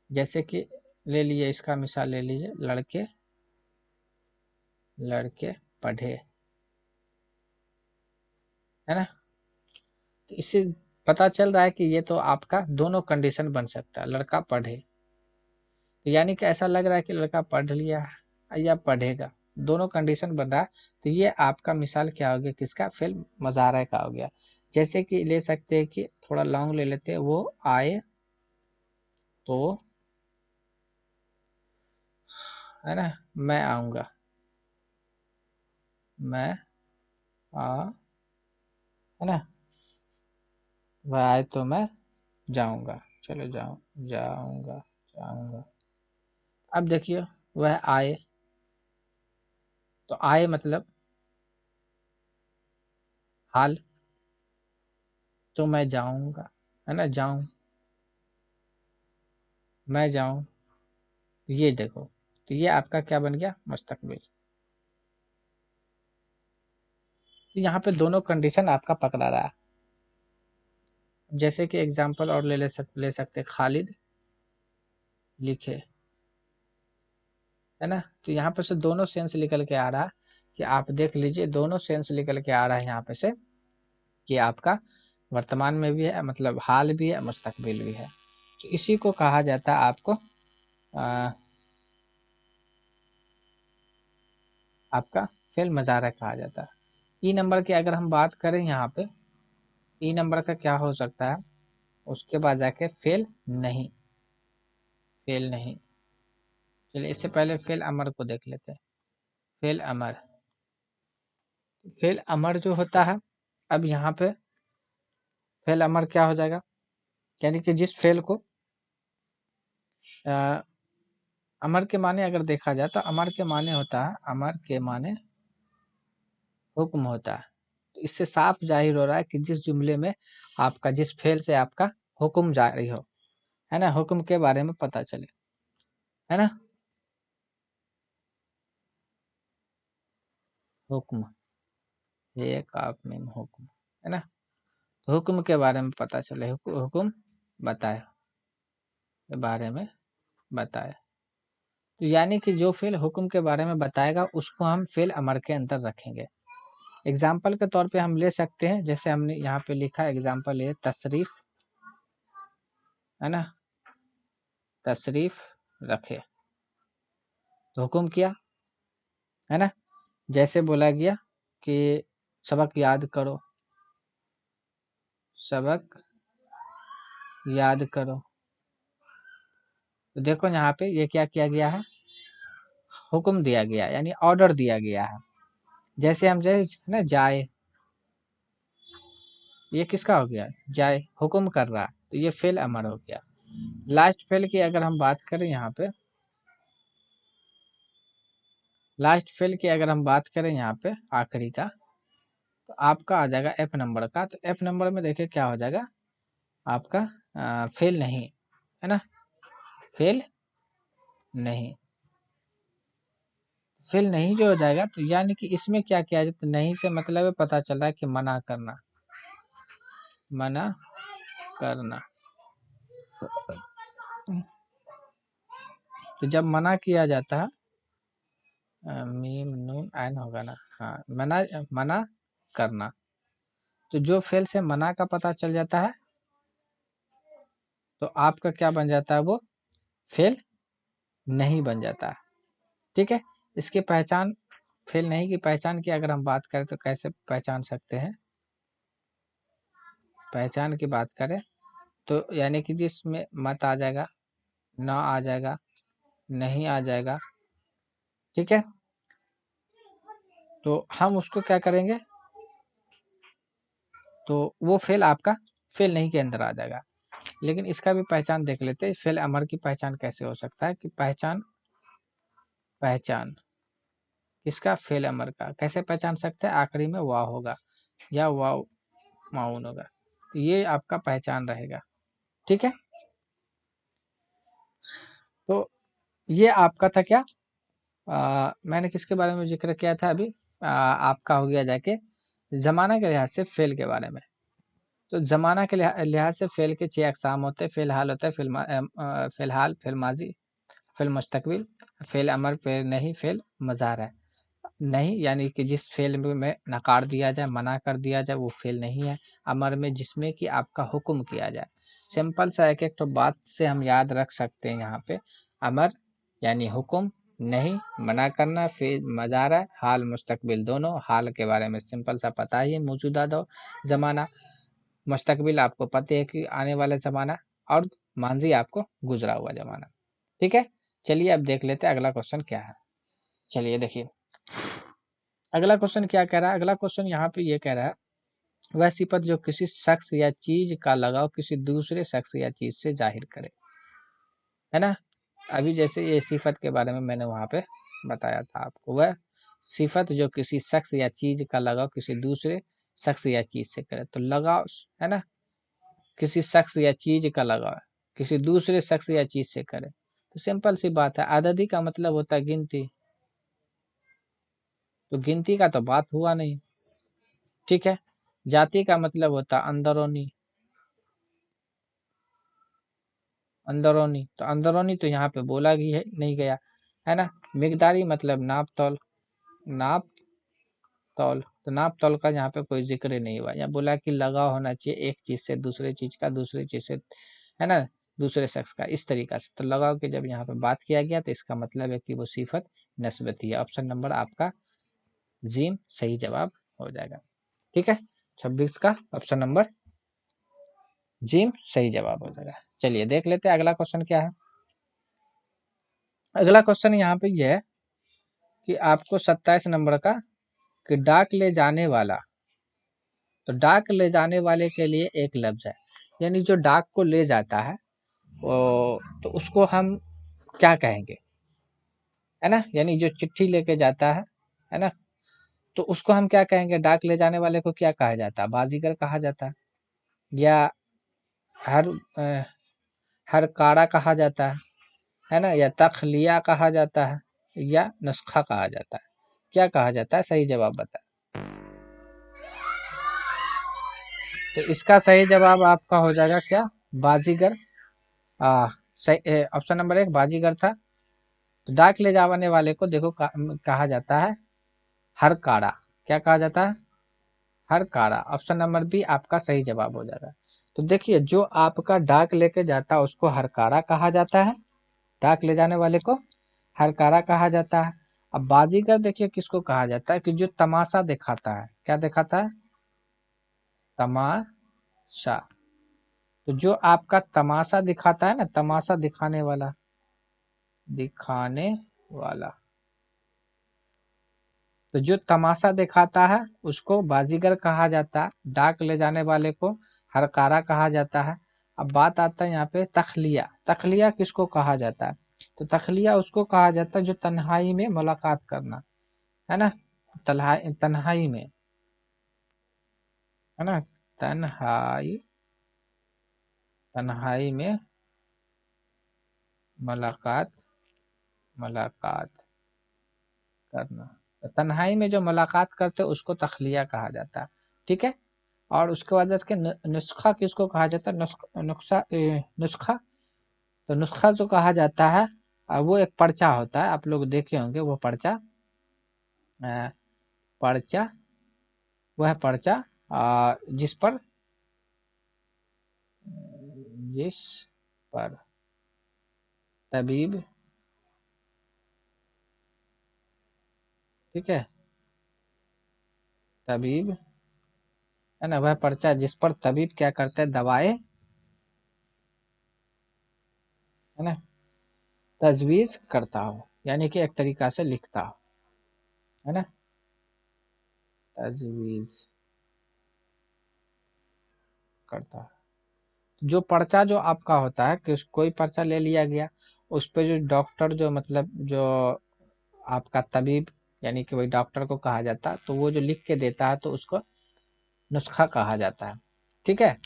जैसे कि ले लिए, इसका मिसाल ले लीजिए, लड़के, लड़के पढ़े, है ना। तो इससे पता चल रहा है कि ये तो आपका दोनों कंडीशन बन सकता है, लड़का पढ़े, तो यानी कि ऐसा लग रहा है कि लड़का पढ़ लिया या पढ़ेगा, दोनों कंडीशन बन रहा है। तो ये आपका मिसाल क्या हो गया, किसका, फेल मजारा का हो गया। जैसे कि ले सकते हैं कि थोड़ा लॉन्ग ले लेते हैं, वो आए तो, है ना, मैं आऊँगा, मैं आ, है ना, वह आए तो मैं जाऊँगा, चलो जाऊँगा, जाऊँगा। अब देखिए, वह आए, तो आए मतलब हाल, तो मैं जाऊँगा, है ना, जाऊँ, मैं जाऊँ, ये देखो, तो ये आपका क्या बन गया, मुस्तकबिल। तो यहाँ पे दोनों कंडीशन आपका पकड़ा रहा है। जैसे कि एग्जांपल और ले सकते, खालिद लिखे, है ना। तो यहाँ पे से दोनों सेंस निकल के आ रहा है कि आप देख लीजिए, दोनों सेंस निकल के आ रहा है यहाँ पे से कि आपका वर्तमान में भी है, मतलब हाल भी है, मुस्तकबिल भी है। तो इसी को कहा जाता है आपको आपका फेल मुजाहरा कहा जाता है। ई नंबर की अगर हम बात करें यहाँ पे, ई नंबर का क्या हो सकता है, उसके बाद जाके फेल नहीं, फेल नहीं। चलिए इससे पहले फेल अमर को देख लेते हैं। फेल अमर, फेल अमर जो होता है, अब यहाँ पे फेल अमर क्या हो जाएगा, यानी कि जिस फेल को अ, अमर के माने अगर देखा जाए तो अमर के माने होता है, अमर के माने हुक्म होता है। तो इससे साफ जाहिर हो रहा है कि जिस जुमले में आपका, जिस फेल से आपका हुक्म जारी हो, है ना, हुक्म के बारे में पता चले, है ना, हुक्म, एक आप में हुक्म, है ना, तो हुक्म के बारे में पता चले, हुक्म बताए, के बारे में बताए। तो यानी कि जो फेल हुक्म के बारे में बताएगा उसको हम फेल अमर के अंदर रखेंगे। एग्जाम्पल के तौर पे हम ले सकते हैं, जैसे हमने यहाँ पे लिखा एग्जाम्पल है तशरीफ, है ना, तशरीफ रखे, तो हुक्म किया, है ना, जैसे बोला गया कि सबक याद करो, सबक याद करो, तो देखो यहाँ पे ये क्या किया गया है, हुक्म दिया गया, यानी ऑर्डर दिया गया है। जैसे हम जाए ना, जाए, ये किसका हो गया, जाए, हुक्म कर रहा, तो ये फेल अमर हो गया। लास्ट फेल की अगर हम बात करें यहाँ पे, लास्ट फेल की अगर हम बात करें यहाँ पे आखिरी का, तो आपका आ जाएगा एफ नंबर का। तो एफ नंबर में देखिए क्या हो जाएगा आपका, फेल नहीं, है ना, फेल नहीं, फेल नहीं जो हो जाएगा, तो यानी कि इसमें क्या किया जाए, तो नहीं से मतलब है, पता चल रहा है कि मना करना, मना करना। तो जब मना किया जाता है, मीम नून ऐन होगा ना, हाँ, मना, मना करना, तो जो फेल से मना का पता चल जाता है, तो आपका क्या बन जाता है, वो फेल नहीं बन जाता है। ठीक है, इसकी पहचान, फेल नहीं की पहचान की अगर हम बात करें तो कैसे पहचान सकते हैं, पहचान की बात करें तो यानी कि जिसमें मत आ जाएगा, ना आ जाएगा, नहीं आ जाएगा, ठीक है, तो हम उसको क्या करेंगे, तो वो फेल आपका फेल नहीं के अंदर आ जाएगा। लेकिन इसका भी पहचान देख लेते हैं, फेल अमर की पहचान कैसे हो सकता है, कि पहचान, पहचान किसका, फेल अमर का कैसे पहचान सकते हैं, आखिरी में वाव होगा या वाव माउन होगा, तो ये आपका पहचान रहेगा। ठीक है, तो ये आपका था क्या, मैंने किसके बारे में जिक्र किया था अभी, आपका हो गया जाके जमाना के लिहाज से फेल के बारे में। तो जमाना के लिहाज से फेल के 6 अकसाम होते हैं, फ़िलहाल होता है, फ़िलहाल, फ़िल माज़ी, फ़िल मुस्तकबिल, फ़िल अमर, फ़िल नहीं, फ़िल मुज़ाहरा। नहीं यानी कि जिस फ़िल में नकार दिया जाए, मना कर दिया जाए, वो फ़िल नहीं है। अमर में जिसमें कि आपका हुक्म किया जाए। सिंपल सा एक-एक तो बात से हम याद रख सकते हैं यहाँ पे, अमर यानी हुक्म, नहीं मना करना, फ़िल मुज़ाहरा, हाल मुस्तकबिल दोनों। हाल के बारे में सिंपल सा पता ही है, मौजूदा दौर, ज़माना। मुस्तकबिल आपको पता है कि आने वाला ज़माना, और मांझी आपको गुजरा हुआ ज़माना। ठीक है, चलिए अब देख लेते हैं अगला क्वेश्चन क्या है। चलिए देखिए अगला क्वेश्चन क्या कह रहा है। अगला क्वेश्चन यहाँ पे ये कह रहा है, वह सिफत जो किसी शख्स या चीज का लगाव किसी दूसरे शख्स या चीज से जाहिर करे, है ना। अभी जैसे ये सिफत के बारे में मैंने वहां पे बताया था आपको, वह सिफत जो किसी शख्स या चीज का लगाव किसी दूसरे शख्स या चीज से करे, तो लगाव, है ना, किसी शख्स या चीज का लगाव किसी दूसरे शख्स या चीज से करे, तो सिंपल सी बात है, आददी का मतलब होता है गिनती, तो गिनती का तो बात हुआ नहीं। ठीक है, जाति का मतलब होता है अंदरूनी, अंदरूनी, तो अंदरूनी तो यहाँ पे बोला भी है नहीं गया, है ना। मिकदारी मतलब नाप तौल, नाप तौल, तो नाप तौल का यहाँ पे कोई जिक्र नहीं हुआ, यहाँ बोला कि लगाव होना चाहिए एक चीज से दूसरे चीज का, दूसरे चीज से, है ना, दूसरे शख्स का, इस तरीका से। तो लगाव की जब यहाँ पे बात किया गया तो इसका मतलब है कि वो सिफत नस्बती है। ऑप्शन नंबर आपका जीम सही जवाब हो जाएगा। ठीक है, 26 का ऑप्शन नंबर जिम सही जवाब हो जाएगा। चलिए देख लेते हैं अगला क्वेश्चन क्या है। अगला क्वेश्चन यहाँ पे ये है कि आपको 27 नंबर का, कि डाक ले जाने वाला, तो डाक ले जाने वाले के लिए एक लफ्ज है, यानी जो डाक को ले जाता है वो, तो उसको हम क्या कहेंगे, है ना, यानी जो चिट्ठी लेके जाता है ना, तो उसको हम क्या कहेंगे, डाक ले जाने वाले को क्या कहा जाता है, बाजीगर कहा जाता है, या हर हर कारा कहा जाता है ना, या तखलिया कहा जाता है, या नुस्खा कहा जाता है, क्या कहा जाता है, सही जवाब बताएं। तो इसका सही जवाब आपका हो जाएगा क्या, बाजीगर। सही ऑप्शन नंबर 1 बाजीगर था। तो डाक ले जाने वाले को देखो कहा जाता है हर कारा, क्या कहा जाता है, हर कारा। ऑप्शन नंबर बी आपका सही जवाब हो जाएगा। तो देखिए जो आपका डाक लेके जाता है उसको हरकारा कहा जाता है, डाक ले जाने वाले को हरकारा कहा जाता है। अब बाजीगर देखिए किसको कहा जाता है, कि जो तमाशा दिखाता है, क्या दिखाता है, तमाशा। तो जो आपका तमाशा दिखाता है ना, तमाशा दिखाने वाला, दिखाने वाला, तो जो तमाशा दिखाता है उसको बाजीगर कहा जाता है, डाक ले जाने वाले को हरकारा कहा जाता है। अब बात आता है यहाँ पे तखलिया, तखलिया किसको कहा जाता है, तो तखलिया उसको कहा जाता है जो तन्हाई में मुलाकात करना, है ना, तन्हाई में, है ना, तन्हाई, तन्हाई में मुलाकात, मुलाकात करना, तो तन्हाई में जो मुलाकात करते हैं उसको तखलिया कहा जाता है। ठीक है, और उसके बाद इसके नुस्खा किसको कहा जाता है, नुस्खा, तो नुस्खा जो कहा जाता है वो एक पर्चा होता है, आप लोग देखे होंगे वो पर्चा, पर्चा, वह पर्चा जिस पर, जिस पर तबीब, ठीक है, तबीब, है ना, वह पर्चा जिस पर तबीब क्या करता है, दवाएं, है ना, तजवीज करता हो, यानी कि एक तरीका से लिखता हो, है ना, तजवीज करता है। जो पर्चा जो आपका होता है कि कोई पर्चा ले लिया गया, उस पे जो डॉक्टर जो मतलब जो आपका तबीब, यानी कि वही डॉक्टर को कहा जाता है, तो वो जो लिख के देता है तो उसको नुस्खा कहा जाता है। ठीक है,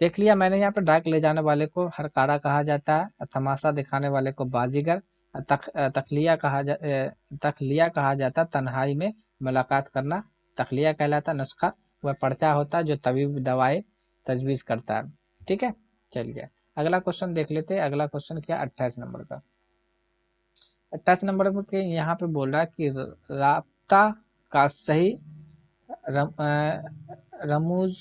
देख लिया मैंने यहाँ पे, डाक ले जाने वाले को हरकारा कहा जाता है, तमाशा दिखाने वाले को बाजीगर, तखलिया कहा जाता है तन्हाई में मुलाकात करना, तखलिया कहलाता, नुस्खा वह पर्चा होता है जो तबीब दवाई तजवीज़ करता है। ठीक है, चलिए अगला क्वेश्चन देख लेते हैं। अगला क्वेश्चन क्या, 28 नंबर का। 28 नंबर के यहाँ पे बोल रहा है कि राब्ता का सही रमूज,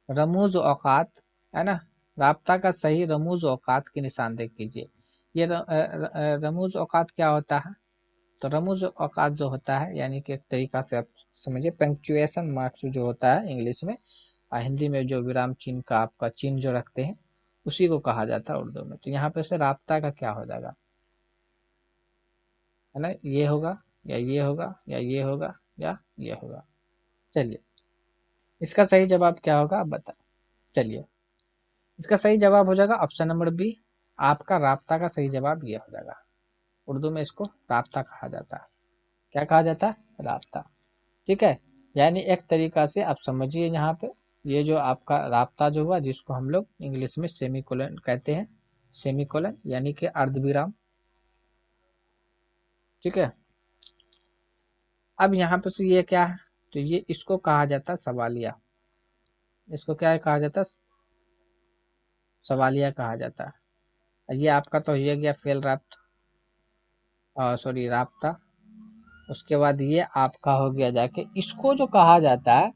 रमूज औकात, है ना, राब्ता का सही रमूज औकात की निशानदेही कीजिए। ये रमूज औकात क्या होता है, तो रमूज औकात जो होता है यानी कि एक तरीका से आप समझिए पंक्चुएशन मार्क्स जो होता है इंग्लिश में, हिंदी में जो विराम चिन्ह का आपका चिन्ह जो रखते हैं उसी को कहा जाता है उर्दू में। तो यहाँ पे से राब्ता का क्या हो जाएगा, है ना, ये होगा या ये होगा या ये होगा या ये होगा। चलिए इसका सही जवाब क्या होगा आप बता। चलिए इसका सही जवाब हो जाएगा ऑप्शन नंबर बी, आपका राब्ता का सही जवाब ये हो जाएगा। उर्दू में इसको राब्ता कहा जाता है। क्या कहा जाता है, राब्ता। ठीक है, यानी एक तरीका से आप समझिए यहाँ पे ये जो आपका राब्ता जो हुआ जिसको हम लोग इंग्लिश में सेमीकोलन कहते हैं, सेमीकोलन यानी कि अर्धविराम। ठीक है, अब यहाँ पे से ये क्या है, तो ये इसको कहा जाता है सवालिया। इसको क्या कहा जाता है, सवालिया कहा जाता है। ये आपका तो ये गया फेल राब्ता, सॉरी राब्ता। उसके बाद ये आपका हो गया जाके, इसको जो कहा जाता है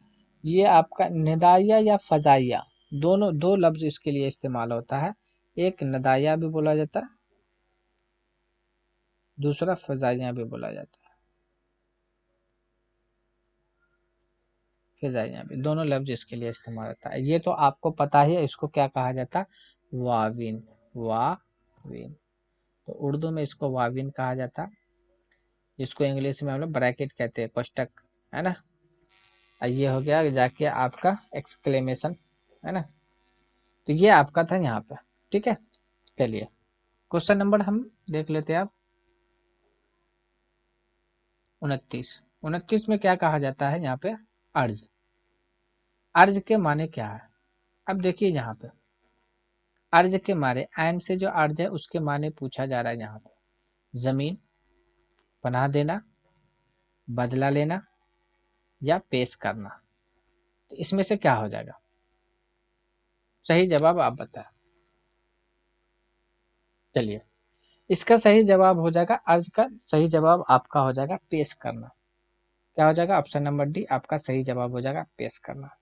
ये आपका निदाइया या फजाइया, दोनों दो लफ्ज इसके लिए इस्तेमाल होता है। एक नदाया भी बोला जाता है, दूसरा फजाइया भी बोला जाता है। फजाइया भी, दोनों लफ्ज इसके लिए इस्तेमाल होता है। ये तो आपको पता ही है, इसको क्या कहा जाता है, वाविन। वाविन, तो उर्दू में इसको वाविन कहा जाता है, जिसको इंग्लिश में हम लोग ब्रैकेट कहते हैं, कोष्टक, है ना। ये हो गया जाके आपका एक्सक्लेमेशन, है ना। तो ये आपका था यहाँ पे। ठीक है, चलिए क्वेश्चन नंबर हम देख लेते हैं आप 29। 29 में क्या कहा जाता है यहाँ पे, अर्ज। अर्ज के माने क्या है, अब देखिए यहाँ पे अर्ज के माने, एन से जो अर्ज है उसके माने पूछा जा रहा है यहाँ पे, जमीन, पनाह देना, बदला लेना या पेश करना। तो इसमें से क्या हो जाएगा, सही जवाब आप बताएं। चलिए इसका सही जवाब हो जाएगा, अर्ज का सही जवाब आपका हो जाएगा पेश करना। क्या हो जाएगा, ऑप्शन नंबर डी आपका सही जवाब हो जाएगा पेश करना।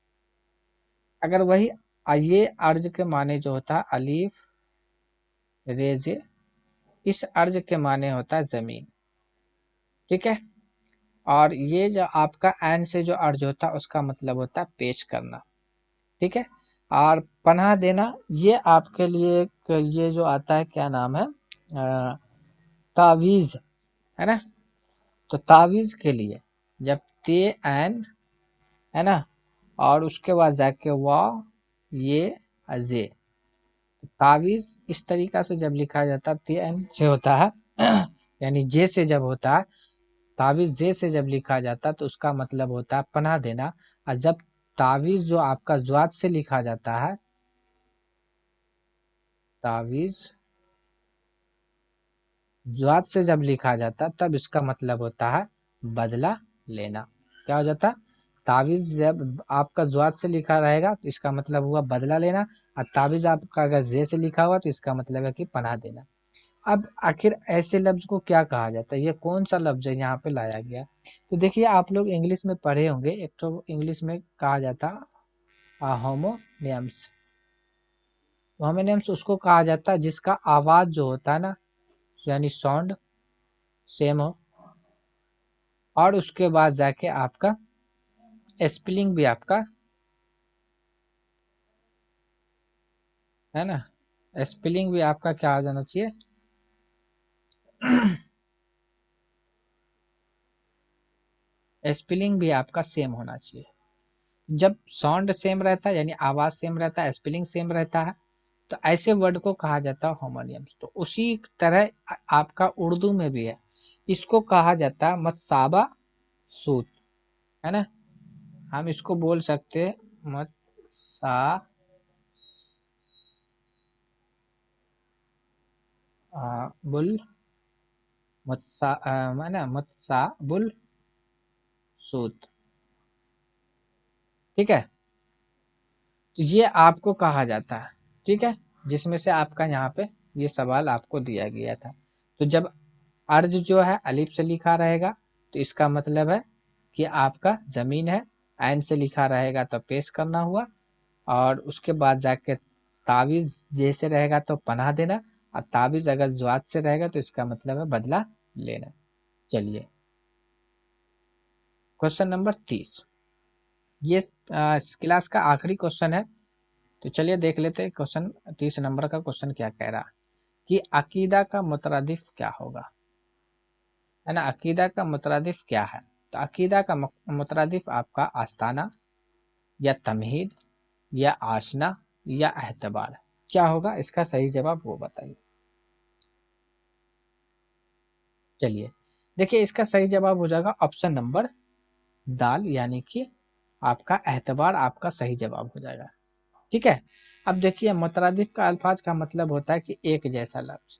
अगर वही ये अर्ज के माने जो होता है अलीफ रेजे, इस अर्ज के माने होता है जमीन। ठीक है, और ये जो आपका एन से जो अर्ज होता है उसका मतलब होता है पेश करना। ठीक है, और पनाह देना ये आपके लिए ये जो आता है क्या नाम है, तावीज, है ना। तो तावीज के लिए जब ते एन, है ना, और उसके बाद जाके वाह ये अजे, तावीज इस तरीका से जब लिखा जाता है ते एन से होता है यानी जे से जब होता है, तावीज जे से जब लिखा जाता है तो उसका मतलब होता है पनाह देना। और जब तावीज जो आपका ज्वाद से लिखा जाता है, तावीज ज्वाद से जब लिखा जाता है तब इसका मतलब होता है बदला लेना। क्या हो जाता है, तावीज जब आपका ज्वाद से लिखा रहेगा तो इसका मतलब हुआ बदला लेना, और तावीज आपका अगर जे से लिखा हुआ तो इसका मतलब है कि पनाह देना। अब आखिर ऐसे लफ्ज को क्या कहा जाता है, ये कौन सा लफ्ज है यहाँ पे लाया गया। तो देखिए आप लोग इंग्लिश में पढ़े होंगे, एक तो इंग्लिश में कहा जाता होमोनियम्स। होमोनियम्स उसको कहा जाता है जिसका आवाज जो होता है ना, यानी साउंड सेम हो, और उसके बाद जाके आपका स्पेलिंग भी आपका, है ना, स्पेलिंग भी आपका क्या आ जाना चाहिए स्पेलिंग भी आपका सेम होना चाहिए। जब साउंड सेम रहता है यानी आवाज सेम रहता है, स्पेलिंग सेम रहता है, तो ऐसे वर्ड को कहा जाता है होमोनियम्स। तो उसी तरह आपका उर्दू में भी है, इसको कहा जाता है मतसाबा सूत, है ना। हम इसको बोल सकते हैं मतसा बुल, मतसा है ना, मतसा बुल सूत। ठीक है, तो ये आपको कहा जाता है। ठीक है, जिसमें से आपका यहाँ पे ये सवाल आपको दिया गया था। तो जब अर्ज जो है अलिफ से लिखा रहेगा तो इसका मतलब है कि आपका जमीन है, ऐन से लिखा रहेगा तो पेश करना हुआ, और उसके बाद जाके तावीज जैसे रहेगा तो पनाह देना, और तावीज अगर ज्वाद से रहेगा तो इसका मतलब है बदला लेना। चलिए क्वेश्चन नंबर 30, ये क्लास का आखिरी क्वेश्चन है। तो चलिए देख लेते हैं क्वेश्चन 30 नंबर का क्वेश्चन क्या कह रहा कि अकीदा का मुतरादिफ क्या होगा, है ना। अकीदा का मुतरादिफ क्या है? तो अकीदा का मुतरादिफ आपका आस्ताना या तमहीद या आशना या एतबार, क्या होगा? इसका सही जवाब वो बताइए। चलिए देखिए, इसका सही जवाब हो जाएगा ऑप्शन नंबर दाल, यानी कि आपका एतबार आपका सही जवाब हो जाएगा। ठीक है। अब देखिए, मुतरादिफ का अल्फाज का मतलब होता है कि एक जैसा लफ्ज,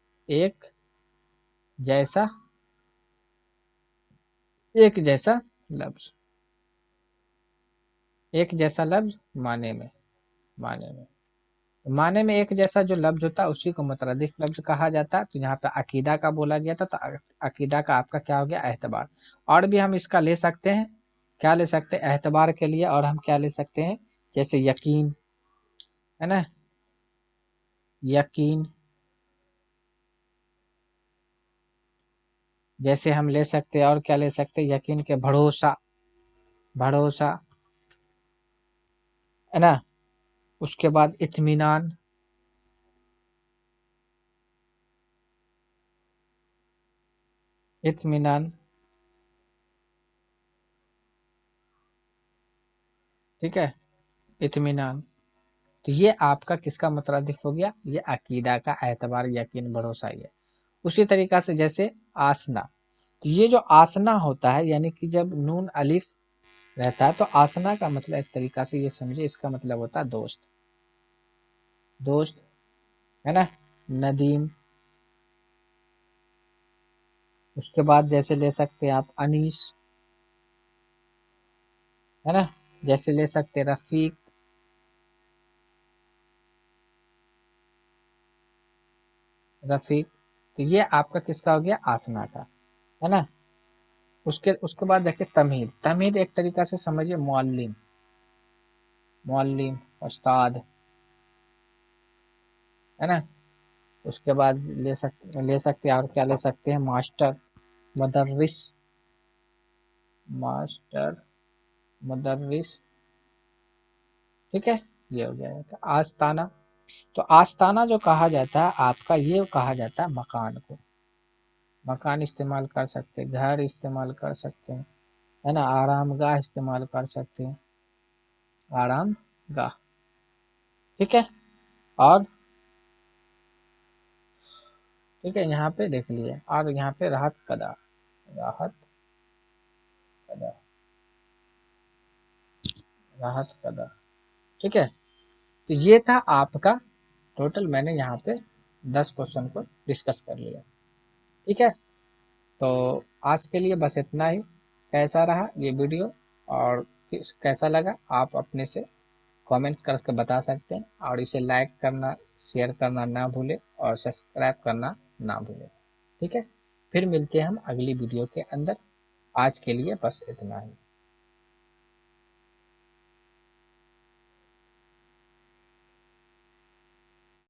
जैसा एक जैसा लफ्ज, एक जैसा लफ्ज माने में एक जैसा जो लफ्ज होता है उसी को मुतरद्दिफ लफ्ज कहा जाता है। तो यहाँ पे अकीदा का बोला गया था, तो अकीदा का आपका क्या हो गया? एतबार। और भी हम इसका ले सकते हैं, क्या ले सकते हैं एतबार के लिए? और हम क्या ले सकते हैं, जैसे यकीन, है ना, यकीन, जैसे हम ले सकते हैं, और क्या ले सकते हैं, यकीन के भरोसा, भरोसा, है ना। उसके बाद इत्मीनान, इत्मीनान, ठीक है, इत्मीनान। तो ये आपका किसका मुतरादिफ हो गया? ये अकीदा का एतबार, यकीन, भरोसा ही है। उसी तरीका से जैसे आसना, तो ये जो आसना होता है, यानी कि जब नून अलिफ रहता है, तो आसना का मतलब एक तरीका से ये समझिए, इसका मतलब होता है दोस्त, दोस्त, है ना, नदीम। उसके बाद जैसे ले सकते हैं आप अनीस, है ना, जैसे ले सकते हैं रफीक, रफीक। तो ये आपका किसका हो गया? आसना का, है ना। उसके उसके बाद देखिए तमहीद, तमहीद एक तरीका से समझिए मुअल्लिम, मुअल्लिम, उस्ताद, है ना। उसके बाद ले सकते हैं, और क्या ले सकते हैं, मास्टर, मदररिस, मास्टर, मदररिस, ठीक है। ये हो जाएगा आस्ताना। तो आस्ताना जो कहा जाता है आपका, ये कहा जाता है मकान को, मकान इस्तेमाल कर सकते हैं, घर इस्तेमाल कर सकते हैं, है ना, आरामगाह इस्तेमाल कर सकते हैं, आरामगाह, ठीक है। और ठीक है, यहाँ पे देख लिए, और यहाँ पे राहत कदा, राहत कदा, राहत कदा, ठीक है। तो ये था आपका टोटल, मैंने यहाँ पे 10 क्वेश्चन को डिस्कस कर लिया, ठीक है। तो आज के लिए बस इतना ही। कैसा रहा ये वीडियो और कैसा लगा, आप अपने से कमेंट करके बता सकते हैं, और इसे लाइक करना, शेयर करना ना भूलें, और सब्सक्राइब करना ना भूलें, ठीक है। फिर मिलते हैं हम अगली वीडियो के अंदर। आज के लिए बस इतना ही।